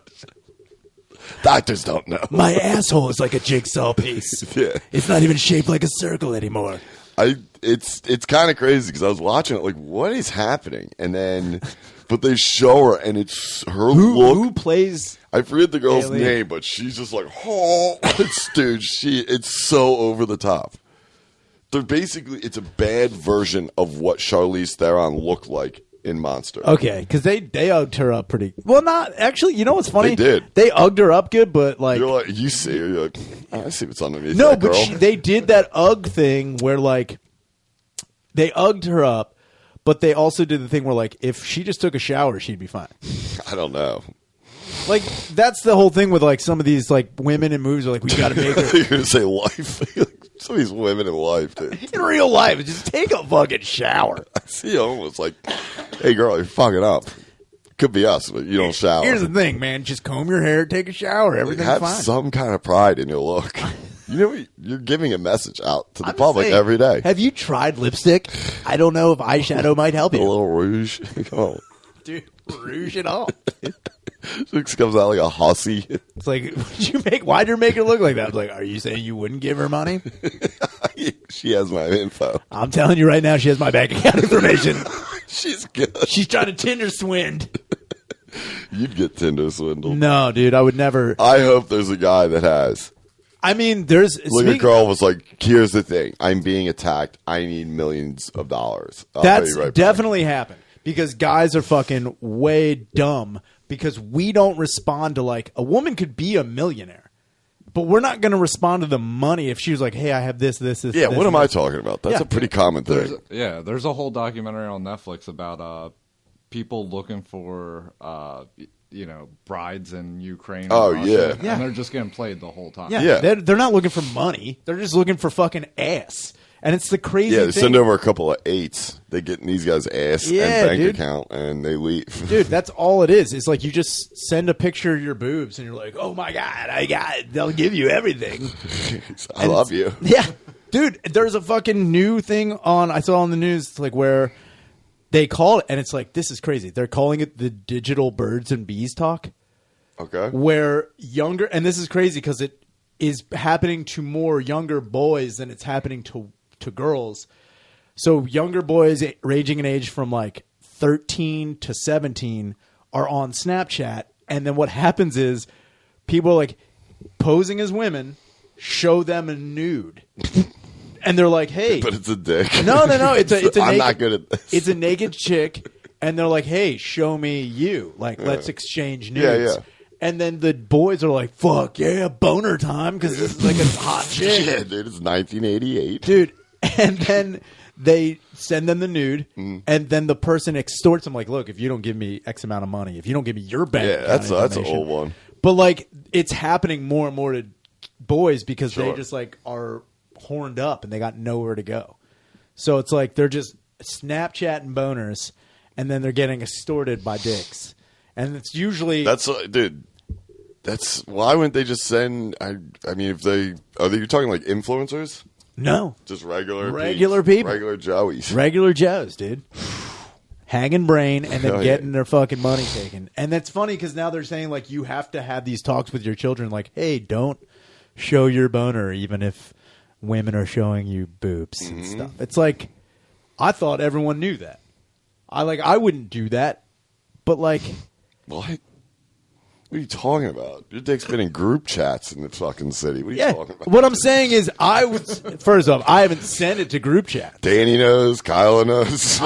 Doctors don't know. My asshole is like a jigsaw piece. Yeah. It's not even shaped like a circle anymore. It's kind of crazy because I was watching it like, what is happening? And then, but they show her and it's her look. Who plays? I forget the girl's Alien? name, but she's just like, oh, it's so over the top. They're basically, it's a bad version of what Charlize Theron looked like in Monster. Okay, because they ugged her up pretty. Well, not actually. You know what's funny? They did. They ugged her up good, but like You're like, you see her, you're like, I see what's underneath no, that but girl. they did that ugg thing where like they ugged her up, but they also did the thing where like if she just took a shower, she'd be fine. I don't know. Like that's the whole thing with like some of these like women in movies are like we got to make her You're going to say life. Some of these women in life, dude. in real life. Just take a fucking shower. I see almost like, hey, girl, you're fucking up. Could be us, but you don't shower. Here's the thing, man. Just comb your hair, take a shower. Everything's Have fine. some kind of pride in your look. You know, you're giving a message out to the I'm public saying, every day. Have you tried lipstick? I don't know if eyeshadow might help A you. little rouge. Come on. Dude, rouge it all. It comes out like a hussy. It's like, why'd you make her look like that? I was like, are you saying you wouldn't give her money? She has my info. I'm telling you right now, she has my bank account information. She's good. She's trying to Tinder swind. You'd get Tinder swindled. No, dude, I would never. I hope there's a guy that has. I mean, there's. Like a girl was like, here's the thing. I'm being attacked. I need millions of dollars. I'll pay That's you right back. definitely happened. Because guys are fucking way dumb because we don't respond to like a woman could be a millionaire, but we're not going to respond to the money if she was like, hey, I have this. Yeah, this, what am and I this. talking about? That's Yeah. a pretty common thing. There's a whole documentary on Netflix about people looking for brides in Ukraine. and Oh, Russia, yeah. Yeah. and they're just getting played the whole time. Yeah, Yeah. They're not looking for money. They're just looking for fucking ass. And it's the crazy Yeah, thing. they send over a couple of eights. They get in these guys' ass Yeah, and bank dude. account, and they leave. Dude, that's all it is. It's like you just send a picture of your boobs and you're like, oh my God, I got it. They'll give you everything. I love you. Yeah. Dude, there's a fucking new thing I saw on the news like where they call it, and it's like, this is crazy. They're calling it the digital birds and bees talk. Okay. Where younger, and this is crazy because it is happening to more younger boys than it's happening to girls, So younger boys ranging in age from like 13 to 17 are on Snapchat. And then what happens is people are like posing as women, show them a nude. And they're like, hey. But it's a dick. No. It's a I'm naked, not good at this. It's a naked chick. And they're like, hey, show me you. Like, let's exchange nudes. Yeah. And then the boys are like, fuck yeah, boner time, because this is like a hot chick. Yeah, dude, it's 1988. Dude. And then they send them the nude, and then the person extorts them like, look, if you don't give me X amount of money, if you don't give me your bank account that's an old one. But like, it's happening more and more to boys because they Sure. just like are horned up and they got nowhere to go. So it's like they're just Snapchatting boners, and then they're getting extorted by dicks. And it's usually Dude. That's why wouldn't they just send? I mean, if they you talking like influencers? no Just regular people, regular Joeys. regular Joes, dude. Hanging brain and then Hell yeah. getting their fucking money taken. And that's funny because now they're saying like you have to have these talks with your children like, hey, don't show your boner even if women are showing you boobs and stuff. It's like, I thought everyone knew that. I wouldn't do that. But like, What? What are you talking about? Your dick's been in group chats in the fucking city. What are you yeah. talking about? What I'm saying is first off, I haven't sent it to group chat. Danny knows. Kyla knows.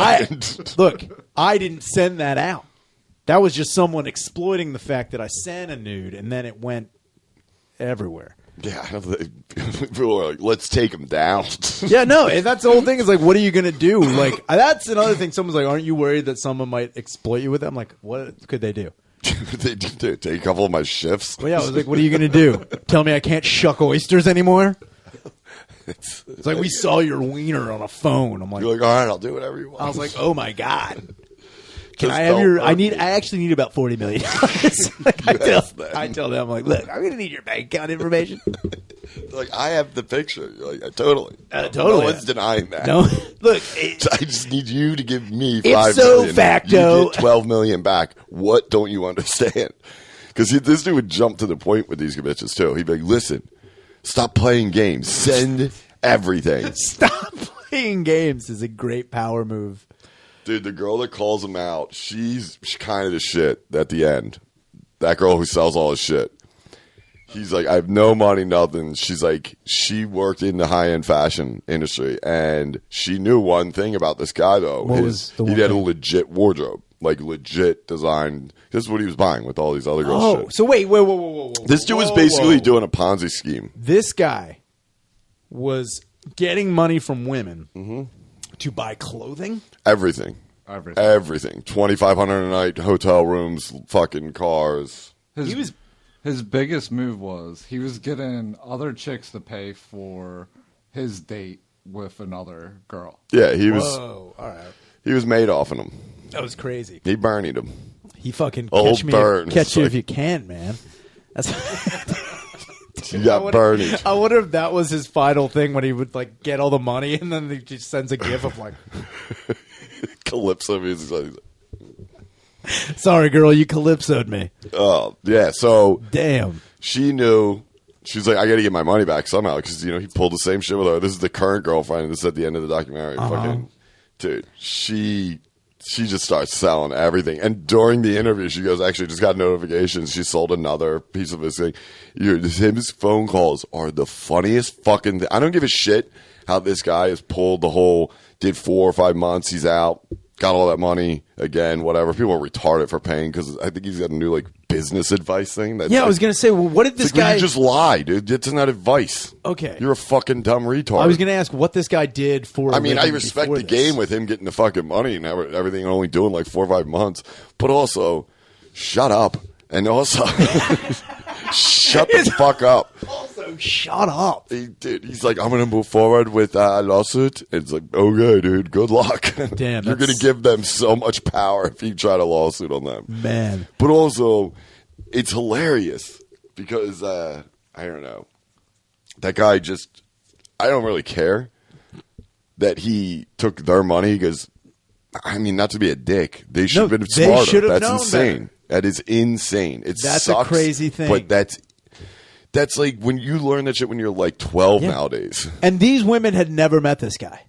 Look, I didn't send that out. That was just someone exploiting the fact that I sent a nude and then it went everywhere. Yeah, people are like, let's take him down. Yeah, no, and that's the whole thing is like, what are you going to do? Like, that's another thing. Someone's like, aren't you worried that someone might exploit you with them? Like, what could they do? They take a couple of my shifts. Well, yeah, I was like, what are you going to do? Tell me I can't shuck oysters anymore? It's like, we saw your wiener on a phone. I'm like, You're like, all right, I'll do whatever you want. I was like, oh my God. Can Just I have don't your? hurt me. I actually need about $40 million. Like, I tell them, I'm like, look, I'm gonna need your bank account information. Like, I have the picture. You're like, totally. Totally. No one's denying that. No, look, I just need you to give me Ipso $5 million. facto. You get $12 million back. What don't you understand? Because this dude would jump to the point with these bitches too. He'd be like, "Listen, stop playing games. Send everything." stop playing games is a great power move. Dude, the girl that calls him out, she's kind of the shit at the end. That girl who sells all his shit. He's like, I have no money, nothing. She's like, she worked in the high-end fashion industry, and she knew one thing about this guy, though. What was the he one had a thing? legit wardrobe, like legit designed. This is what he was buying with all these other girls' Oh, shit. so wait, whoa. This dude was basically doing a Ponzi scheme. This guy was getting money from women to buy clothing. Everything. 2,500 a night, hotel rooms, fucking cars. His biggest move was he was getting other chicks to pay for his date with another girl. Yeah, he was. Whoa, all right. He was made off of him. That was crazy. He burnied him. He fucking Old catch me, burn. catch you It's if you can, man. That's. He got burnied. I wonder if that was his final thing when he would like get all the money and then he just sends a gif of like, Calypso music. "Sorry, girl, you calypsoed me." Oh, yeah. So Damn. she knew. She's like, I got to get my money back somehow because, he pulled the same shit with her. This is the current girlfriend. This is at the end of the documentary. Fucking, dude, she just starts selling everything. And during the interview, she goes, actually, just got notifications. She sold another piece of his thing. His phone calls are the funniest fucking thing. I don't give a shit how this guy has pulled the whole, did 4 or 5 months. He's out, got all that money again, whatever. People are retarded for paying because I think he's got a new, business advice thing. That's Yeah, I was gonna say, well, what did this guy? You just lie, dude. It's not advice. Okay. You're a fucking dumb retard. I was gonna ask what this guy did for. I mean, I living respect before the this. game with him getting the fucking money and everything, and only doing 4 or 5 months. But also, shut up. And also, shut the fuck up. Also, shut up. He's like, I'm going to move forward with a lawsuit. It's like, okay, dude, good luck. Damn, You're going to give them so much power if you try to lawsuit on them. Man. But also, it's hilarious because, I don't know, that guy just, I don't really care that he took their money because, I mean, not to be a dick, they should have been they smarter. should have That's known insane. better. That is insane. That's sucks, a crazy thing. But that's like when you learn that shit when you're 12 nowadays. And these women had never met this guy.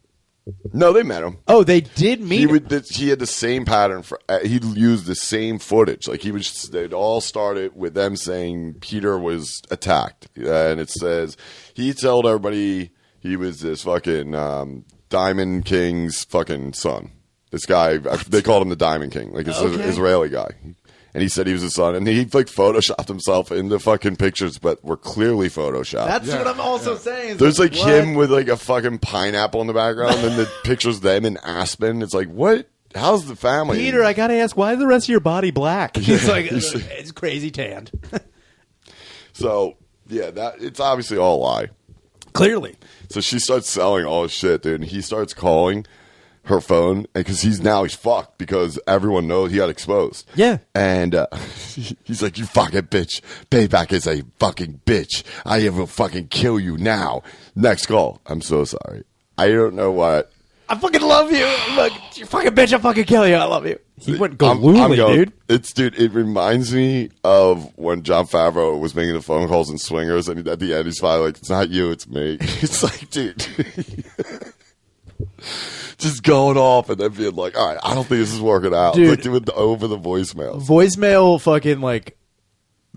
No, they met him. Oh, they did meet him. He had the same pattern for. He used the same footage. Like it all started with them saying Peter was attacked, and it says he told everybody he was this fucking Diamond King's fucking son. This guy, they called him the Diamond King, like this Israeli guy. And he said he was his son, and he like photoshopped himself in the fucking pictures, but were clearly photoshopped. That's what I'm also saying. There's like him with like a fucking pineapple in the background, and the pictures them in Aspen. It's like, what? How's the family? Peter, I gotta ask, why is the rest of your body black? He's like, it's crazy tanned. So yeah, it's obviously all a lie. Clearly. So she starts selling all his shit, dude, and he starts calling her phone, because he's fucked because everyone knows he got exposed. Yeah. And he's like, you fucking bitch. Payback is a fucking bitch. I will fucking kill you now. Next call. I'm so sorry. I don't know what. I fucking love you. Look, you fucking bitch, I'll fucking kill you. I love you. He went galooly, dude. It reminds me of when Jon Favreau was making the phone calls in Swingers, and at the end he's probably like, it's not you, it's me. It's like, dude. Just going off and then being like, all right, I don't think this is working out. Dude, like doing over the voicemails. Voicemail fucking like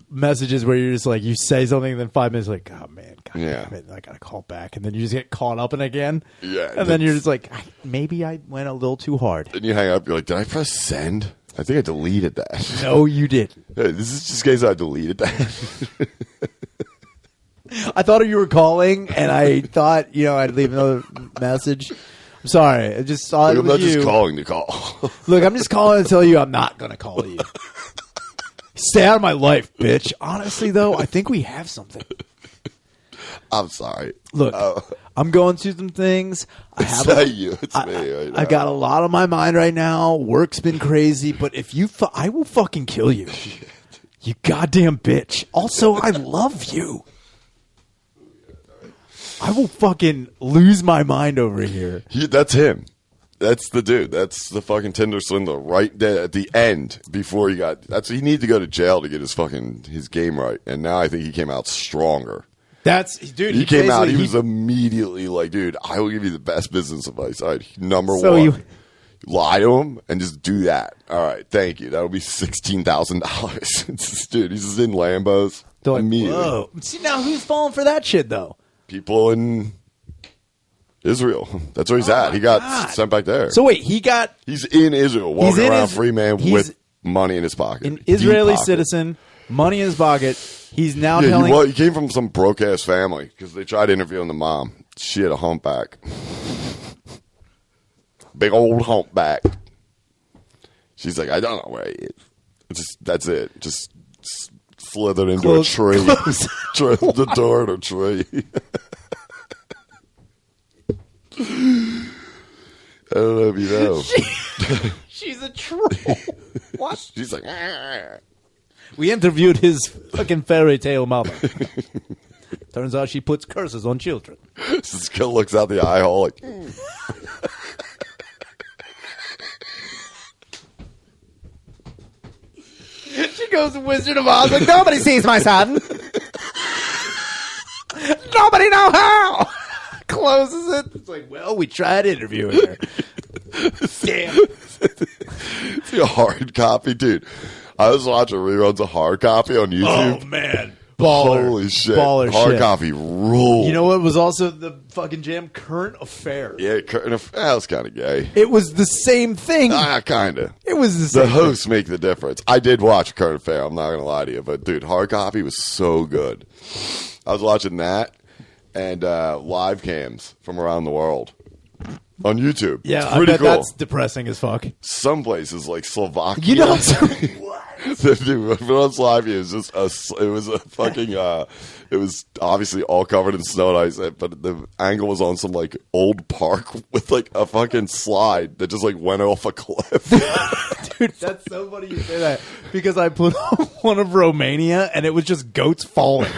messages where you're just like, you say something and then 5 minutes like, oh man, I gotta call back. And then you just get caught up in it again. Yeah. And then you're just like, maybe I went a little too hard. And you hang up, you're like, did I press send? I think I deleted that. No, you didn't. Hey, this is just in case I deleted that. I thought you were calling, and I thought, I'd leave another message. I'm sorry. I just saw it I'm was not you. just calling to call. Look, I'm just calling to tell you I'm not going to call you. Stay out of my life, bitch. Honestly, though, I think we have something. I'm sorry. Look, I'm going through some things. It's not you. It's me right now. I got a lot on my mind right now. Work's been crazy, but if you, I will fucking kill you. You goddamn bitch. Also, I love you. I will fucking lose my mind over here. That's him. That's the dude. That's the fucking Tinder Swindler right there at the end before he got. He needed to go to jail to get his game right, and now I think he came out stronger. Dude. He came out. He was immediately like, dude, I will give you the best business advice. All right, number one, lie to him and just do that. All right, thank you. That would be $16,000. Dude, he's just in Lambos immediately. Whoa. See, now who's falling for that shit though? People in Israel. That's where he's at. He got sent back there. So wait, he's in Israel, walking around free man with money in his pocket. An Israeli citizen, money in his pocket. He's now telling... he came from some broke-ass family because they tried interviewing the mom. She had a humpback. Big old humpback. She's like, I don't know where he is. That's it. Just slithered into a tree. The door to a tree. I don't know if you know. She's a troll. What? She's like, we interviewed his fucking fairy tale mother. Turns out she puts curses on children. This girl looks out the eye hole like... She goes Wizard of Oz like, nobody sees my son. Nobody know how. Closes it. It's like, well, we tried interviewing her. Damn. It's a hard copy, dude. I was watching reruns of Hard Copy on YouTube. Oh, man. Baller. Holy shit. Baller Hard shit. Copy ruled. You know what was also the fucking jam? Current Affair. Yeah, Current Affair. That was kind of gay. It was the same thing. Kind of. It was the same The hosts make the difference. I did watch Current Affair. I'm not going to lie to you. But, dude, Hard Copy was so good. I was watching that and live cams from around the world on YouTube. Yeah, it's pretty I bet cool. that's depressing as fuck. Some places like Slovakia. You know Dude, when live, it was just it was obviously all covered in snow and ice, but the angle was on some like old park with like a fucking slide that just like went off a cliff. Dude, that's so funny you say that because I put on one of Romania and it was just goats falling.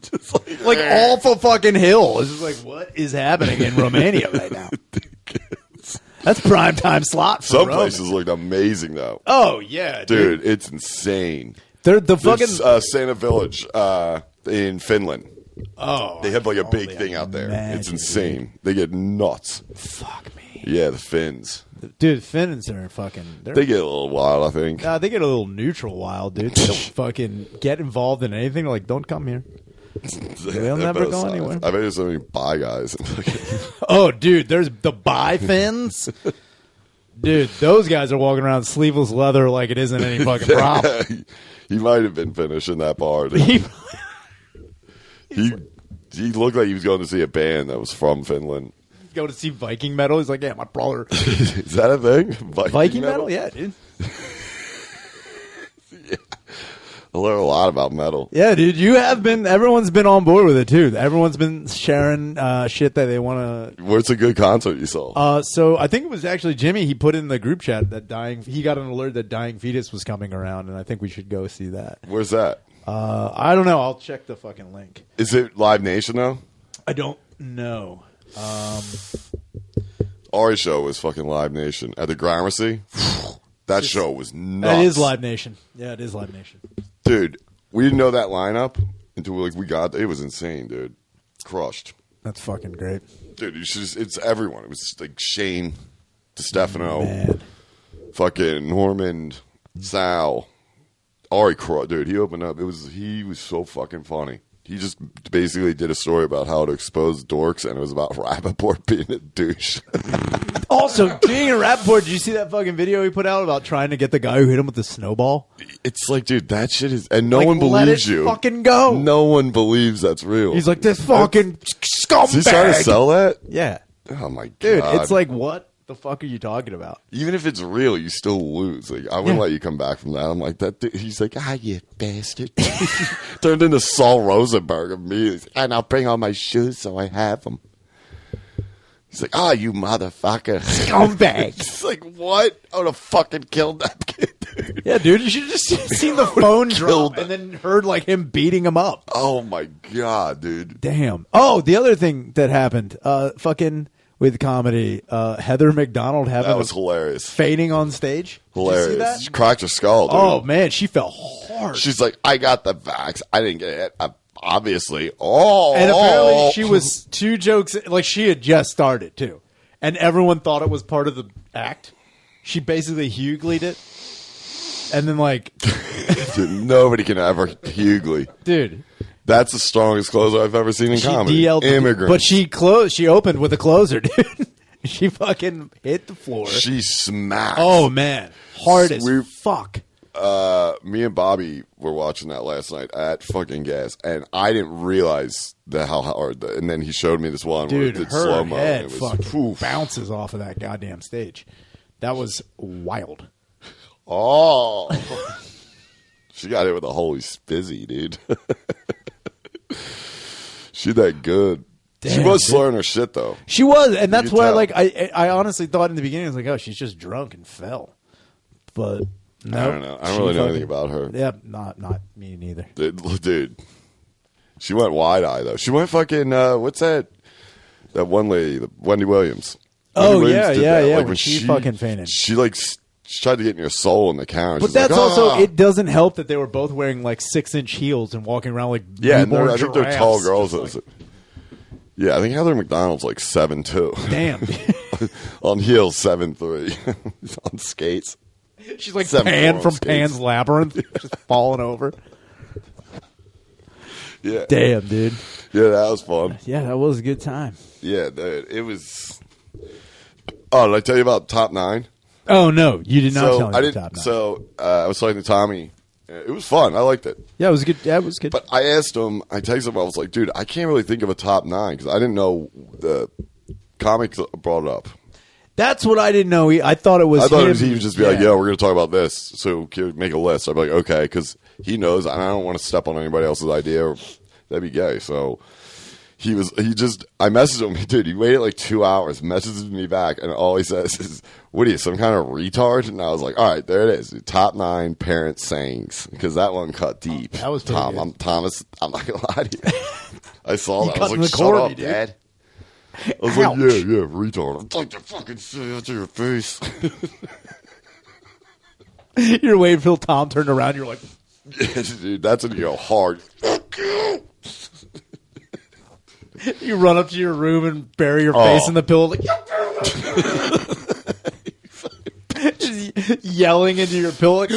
Just like off a fucking hill. It's just like, what is happening in Romania right now? That's primetime slot for Some Roman. places looked amazing though. Oh yeah, dude, it's insane. They're the fucking Santa Village in Finland. Oh, They have like a I big can thing out there. imagine, It's insane. They get nuts. Fuck me. Yeah, the Finns. Dude, Finns are fucking... They get a little wild, I think. Nah, they get a little neutral wild, dude. They don't fucking get involved in anything. They're like, don't come here. They'll never go anywhere. I bet there's so many bi guys. Oh, dude, there's the bi Finns. Dude, those guys are walking around sleeveless leather like it isn't any fucking problem. He might have been finishing that bar. Dude. He looked like he was going to see a band that was from Finland. Go to see Viking metal. He's like, yeah, my brother. Is that a thing? Viking metal? Yeah, dude. Yeah. I learn a lot about metal. Yeah, dude, you have been. Everyone's been on board with it too. Everyone's been sharing shit that they want to. What's a good concert you saw? So I think it was actually Jimmy. He put in the group chat that he got an alert that Dying Fetus was coming around, and I think we should go see that. Where's that? I don't know. I'll check the fucking link. Is it Live Nation though? I don't know. Ari's show was fucking Live Nation at the Gramercy. That show was nuts. It is Live Nation. Yeah, it is Live Nation. Dude, we didn't know that lineup until we got it. Was insane, dude. Crushed. That's fucking great. Dude, it's everyone. It was like Shane, DeStefano, Man. fucking Norman, Sal, Ari, dude. He opened up. He was so fucking funny. He just basically did a story about how to expose dorks, and it was about Rappaport being a douche. Also, being a Rappaport, did you see that fucking video he put out about trying to get the guy who hit him with the snowball? It's like, dude, that shit is, and no Like, one let believes it you. fucking go. No one believes that's real. He's like, this fucking scumbag. Is he trying to sell that? Yeah. Oh my god, Dude, it's like, what the fuck are you talking about? even if it's real, you still lose. Like, I wouldn't let you come back from that. I'm like, that dude, he's like, you bastard. Turned into Saul Rosenberg of me. He's like, and I'll bring all my shoes so I have them. He's like, you motherfucker. Scumbag. It's like, what? I would have fucking killed that kid, dude. Yeah, dude, you should have just seen the phone drop and then heard like him beating him up. Oh my god, dude. Damn. Oh, the other thing that happened, fucking with comedy, Heather McDonald having That was hilarious. fainting on stage. Did you see Hilarious. that? She cracked her skull, dude. Oh man, she fell hard. She's like, I got the vax. I didn't get it. Obviously. Oh. And apparently she was two jokes, like she had just started too. And everyone thought it was part of the act. She basically Hughley'd it. And then like... Dude, nobody can ever Hughley. Dude. That's the strongest closer I've ever seen in comedy. DL'd Immigrant. But she opened with a closer, dude. She fucking hit the floor. She smacked. Oh, man. Hard as fuck. Me and Bobby were watching that last night at fucking Gas, and I didn't realize how hard. And then he showed me this one where it Dude, did her slow-mo. head And it fucking was, bounces off of that goddamn stage. That was wild. Oh. She got hit with a holy spizzy, dude. She that good. Damn, she was dude. slurring her shit, though. She was, and that's could why, tell. like, I honestly thought in the beginning, I was like, oh, she's just drunk and fell. But no, I don't know. I don't really know anything about her. Yeah, not me neither. Dude. She went wide-eye, though. She went fucking, what's that? That one lady, Wendy Williams. Oh, Wendy yeah, Williams did yeah, that. yeah, Like, when she fucking fainted. She, like, she tried to get in your soul in the camera. But She's that's like, also, it doesn't help that they were both wearing, like, 6-inch heels and walking around like Yeah, newborn I think they're giraffes. tall girls. Just like, Yeah, I think Heather McDonald's like 7'2". damn. On heels, 7'3". On skates. She's like 7'4" Pan on from skates. Pan's Labyrinth, just falling over. Yeah. Damn, dude. Yeah, that was fun. Yeah, that was a good time. Yeah, dude, it was. Oh, did I tell you about Top 9? Oh, no, you did not tell me I the didn't. top nine. So I was talking to Tommy. It was fun. I liked it. Yeah, it was good. Yeah, it was good. But I asked him. I texted him. I was like, dude, I can't really think of a top 9 because I didn't know the comics brought it up. That's what I didn't know. I thought it was I thought him. it was he would just be like, "Yo, we're going to talk about this." So can you make a list. I'd be like, "Okay," because he knows, and I don't want to step on anybody else's idea. Or that'd be gay. So I messaged him, dude. He waited like 2 hours, messages me back, and all he says is, "What are you, some kind of retard?" And I was like, "All right, there it is. Top 9 parent sayings," because that one cut deep. That was pretty good. Thomas. I'm not gonna lie to you. I saw that. I cut was in like, the "Shut corner, up, dude." Dad." I was Ouch. like, yeah, retard. I'm like to fucking say that to your face. You're waiting until Tom turned around. You're like, Dude, that's when you go hard. Fuck you. You run up to your room and bury your face in the pillow, like just yelling into your pillow, like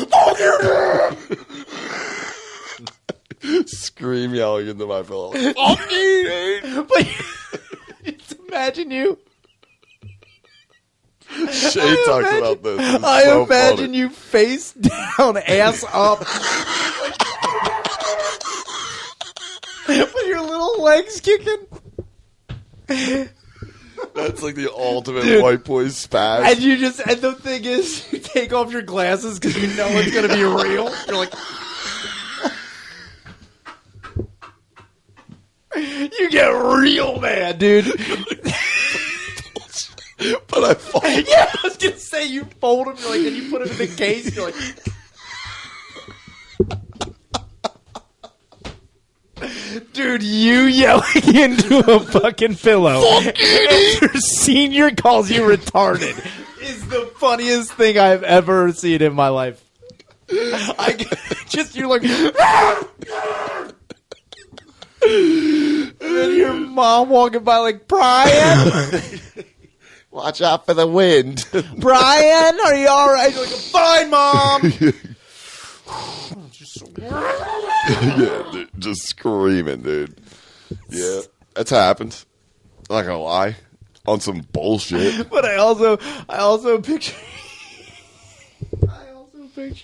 Scream yelling into my pillow. Like, fuck you, dude. But just imagine you. Shay talks about this. It's I so imagine funny. you face down, ass up, with your little legs kicking. That's like the ultimate white boy spaz. And you just, and the thing is, you take off your glasses because you know it's going to be real. You're like, you get real mad, dude. But I fold. Yeah, I was going to say, you fold them, you're like, and you put them in the case, you're like, dude, you yelling into a fucking pillow and your senior calls you retarded is the funniest thing I've ever seen in my life. You're like, and then your mom walking by like, Brian, Watch out for the wind. Brian, are you all right? You're like, fine, Mom. Yeah, dude, just screaming, dude. Yeah, that's happened. I'm not gonna lie. On some bullshit. But I also picture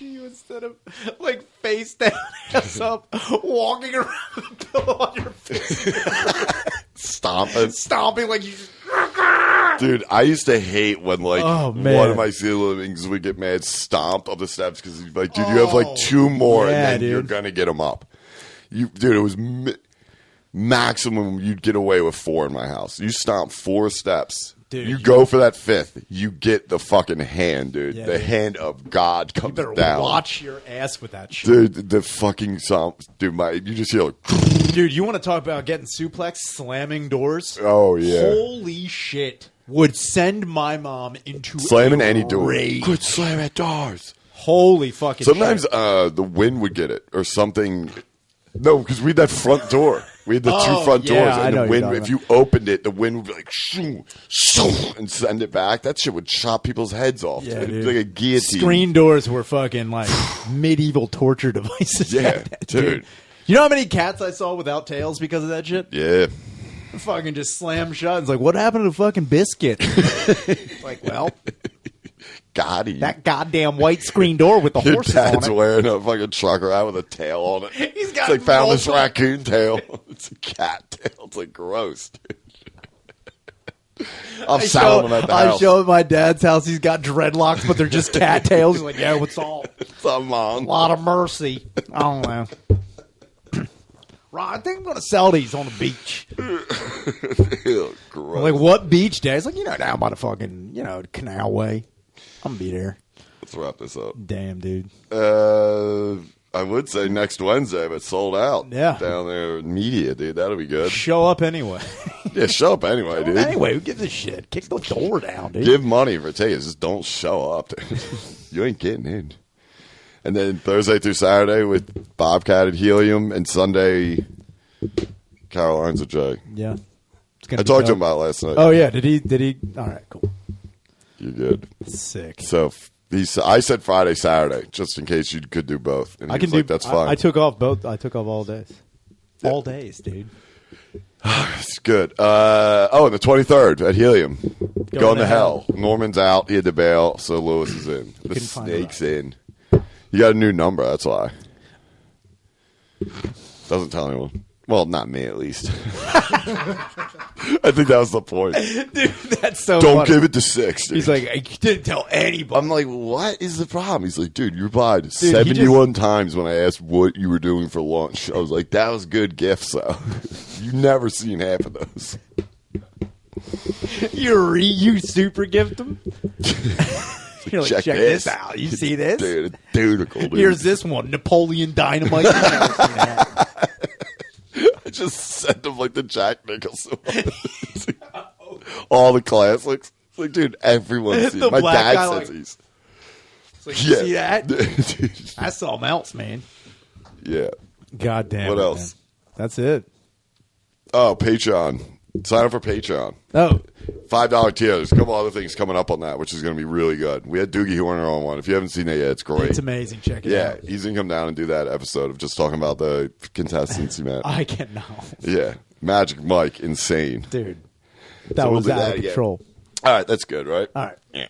you instead of like face down, ass up, walking around with a pillow on your face, stomping like you. Dude, I used to hate when like man. one of my siblings would get mad, stomp up the steps because he's like, dude, you have like two more, yeah, and then dude. you're gonna get him up. Dude, it was maximum you'd get away with 4 in my house. You stomp 4 steps. Dude, you go for that 5th, you get the fucking hand, dude. Yeah, the dude. hand of God You comes better down. watch your ass with that shit. Dude, the fucking stomp. Dude, you just hear like, Dude, you want to talk about getting suplex, slamming doors? oh yeah. Holy shit. Would send my mom into Slamming a any door. rage. Quit slamming doors. Holy fucking Sometimes shit. the wind would get it or something. No, because we had that front door. We had the 2 front yeah, doors, I and know the what you're wind. talking If you opened it, the wind would be like shoo, shoo, and send it back. That shit would chop people's heads off. Yeah, It'd be dude. like a guillotine. Screen doors were fucking like medieval torture devices. Yeah, dude. You know how many cats I saw without tails because of that shit? Yeah, Fucking just slam shut. It's like, what happened to fucking Biscuit? It's like, well, got him. that goddamn white screen door with the Your horses dad's on it. wearing a fucking trucker hat with a tail on it. He's got It's like found this multiple- raccoon tail. It's a cat tail. It's like gross, dude. I'm selling them at the I house. show at my dad's house. He's got dreadlocks, but they're just cat tails. He's like, yeah, what's all? Some mom. A lot of mercy. I don't know. Ron, I think I'm going to sell these on the beach. Ew, gross. I'm like, what beach, Dad? He's like, down by the fucking, Canal Way. I'm going to be there. Let's wrap this up. Damn, dude. I would say next Wednesday, but sold out. Yeah. Down there in media, dude. That'll be good. Show up anyway. Yeah, show up anyway, dude. Anyway, who gives a shit? Kick the door down, dude. Give money for tickets. Just don't show up, dude. You ain't getting in. And then Thursday through Saturday with Bobcat at Helium, and Sunday, Caroline's at Jay. Yeah. It's I gonna be talked to dope. him about it last night. Oh, yeah. Did he? All right, cool. You're good. Sick. So I said Friday, Saturday, just in case you could do both. And he I can was do like, that's fine. I took off both. I took off all days. All days, dude. It's good. And the 23rd at Helium. Going to hell. Norman's out. He had to bail, so Lewis is in. The Couldn't find snake's in. You got a new number, that's why. Doesn't tell anyone. Well, not me, at least. I think that was the point. Dude, that's so Don't funny. give it to 6. Dude. He's like, I didn't tell anybody. I'm like, what is the problem? He's like, dude, you lied he 71 times when I asked what you were doing for lunch. I was like, that was good gifts, though. You've never seen half of those. You super gift him? You're like, check this out. You see this? Dude, it's dutiful, dude. Here's this one, Napoleon Dynamite. You've never seen that. I just sent him like the Jack Nicholson ones. All the classics. It's like, dude, everyone's seen The my black dad guy, says like- he's. It's like, you see that? Dude, That's something else, man. yeah. God damn. What it, else? man. That's it. Oh, Patreon. Sign up for Patreon. Oh, $5 tier. There's a couple other things coming up on that, which is going to be really good. We had Doogie Horner on one. If you haven't seen it yet, it's great. it's amazing. Check it out. Yeah, he's going to come down and do that episode of just talking about the contestants he met. I can't know. Yeah. Magic Mike, insane. Dude, So that we'll was do out that of again. control. All right, that's good, right? All right. Yeah.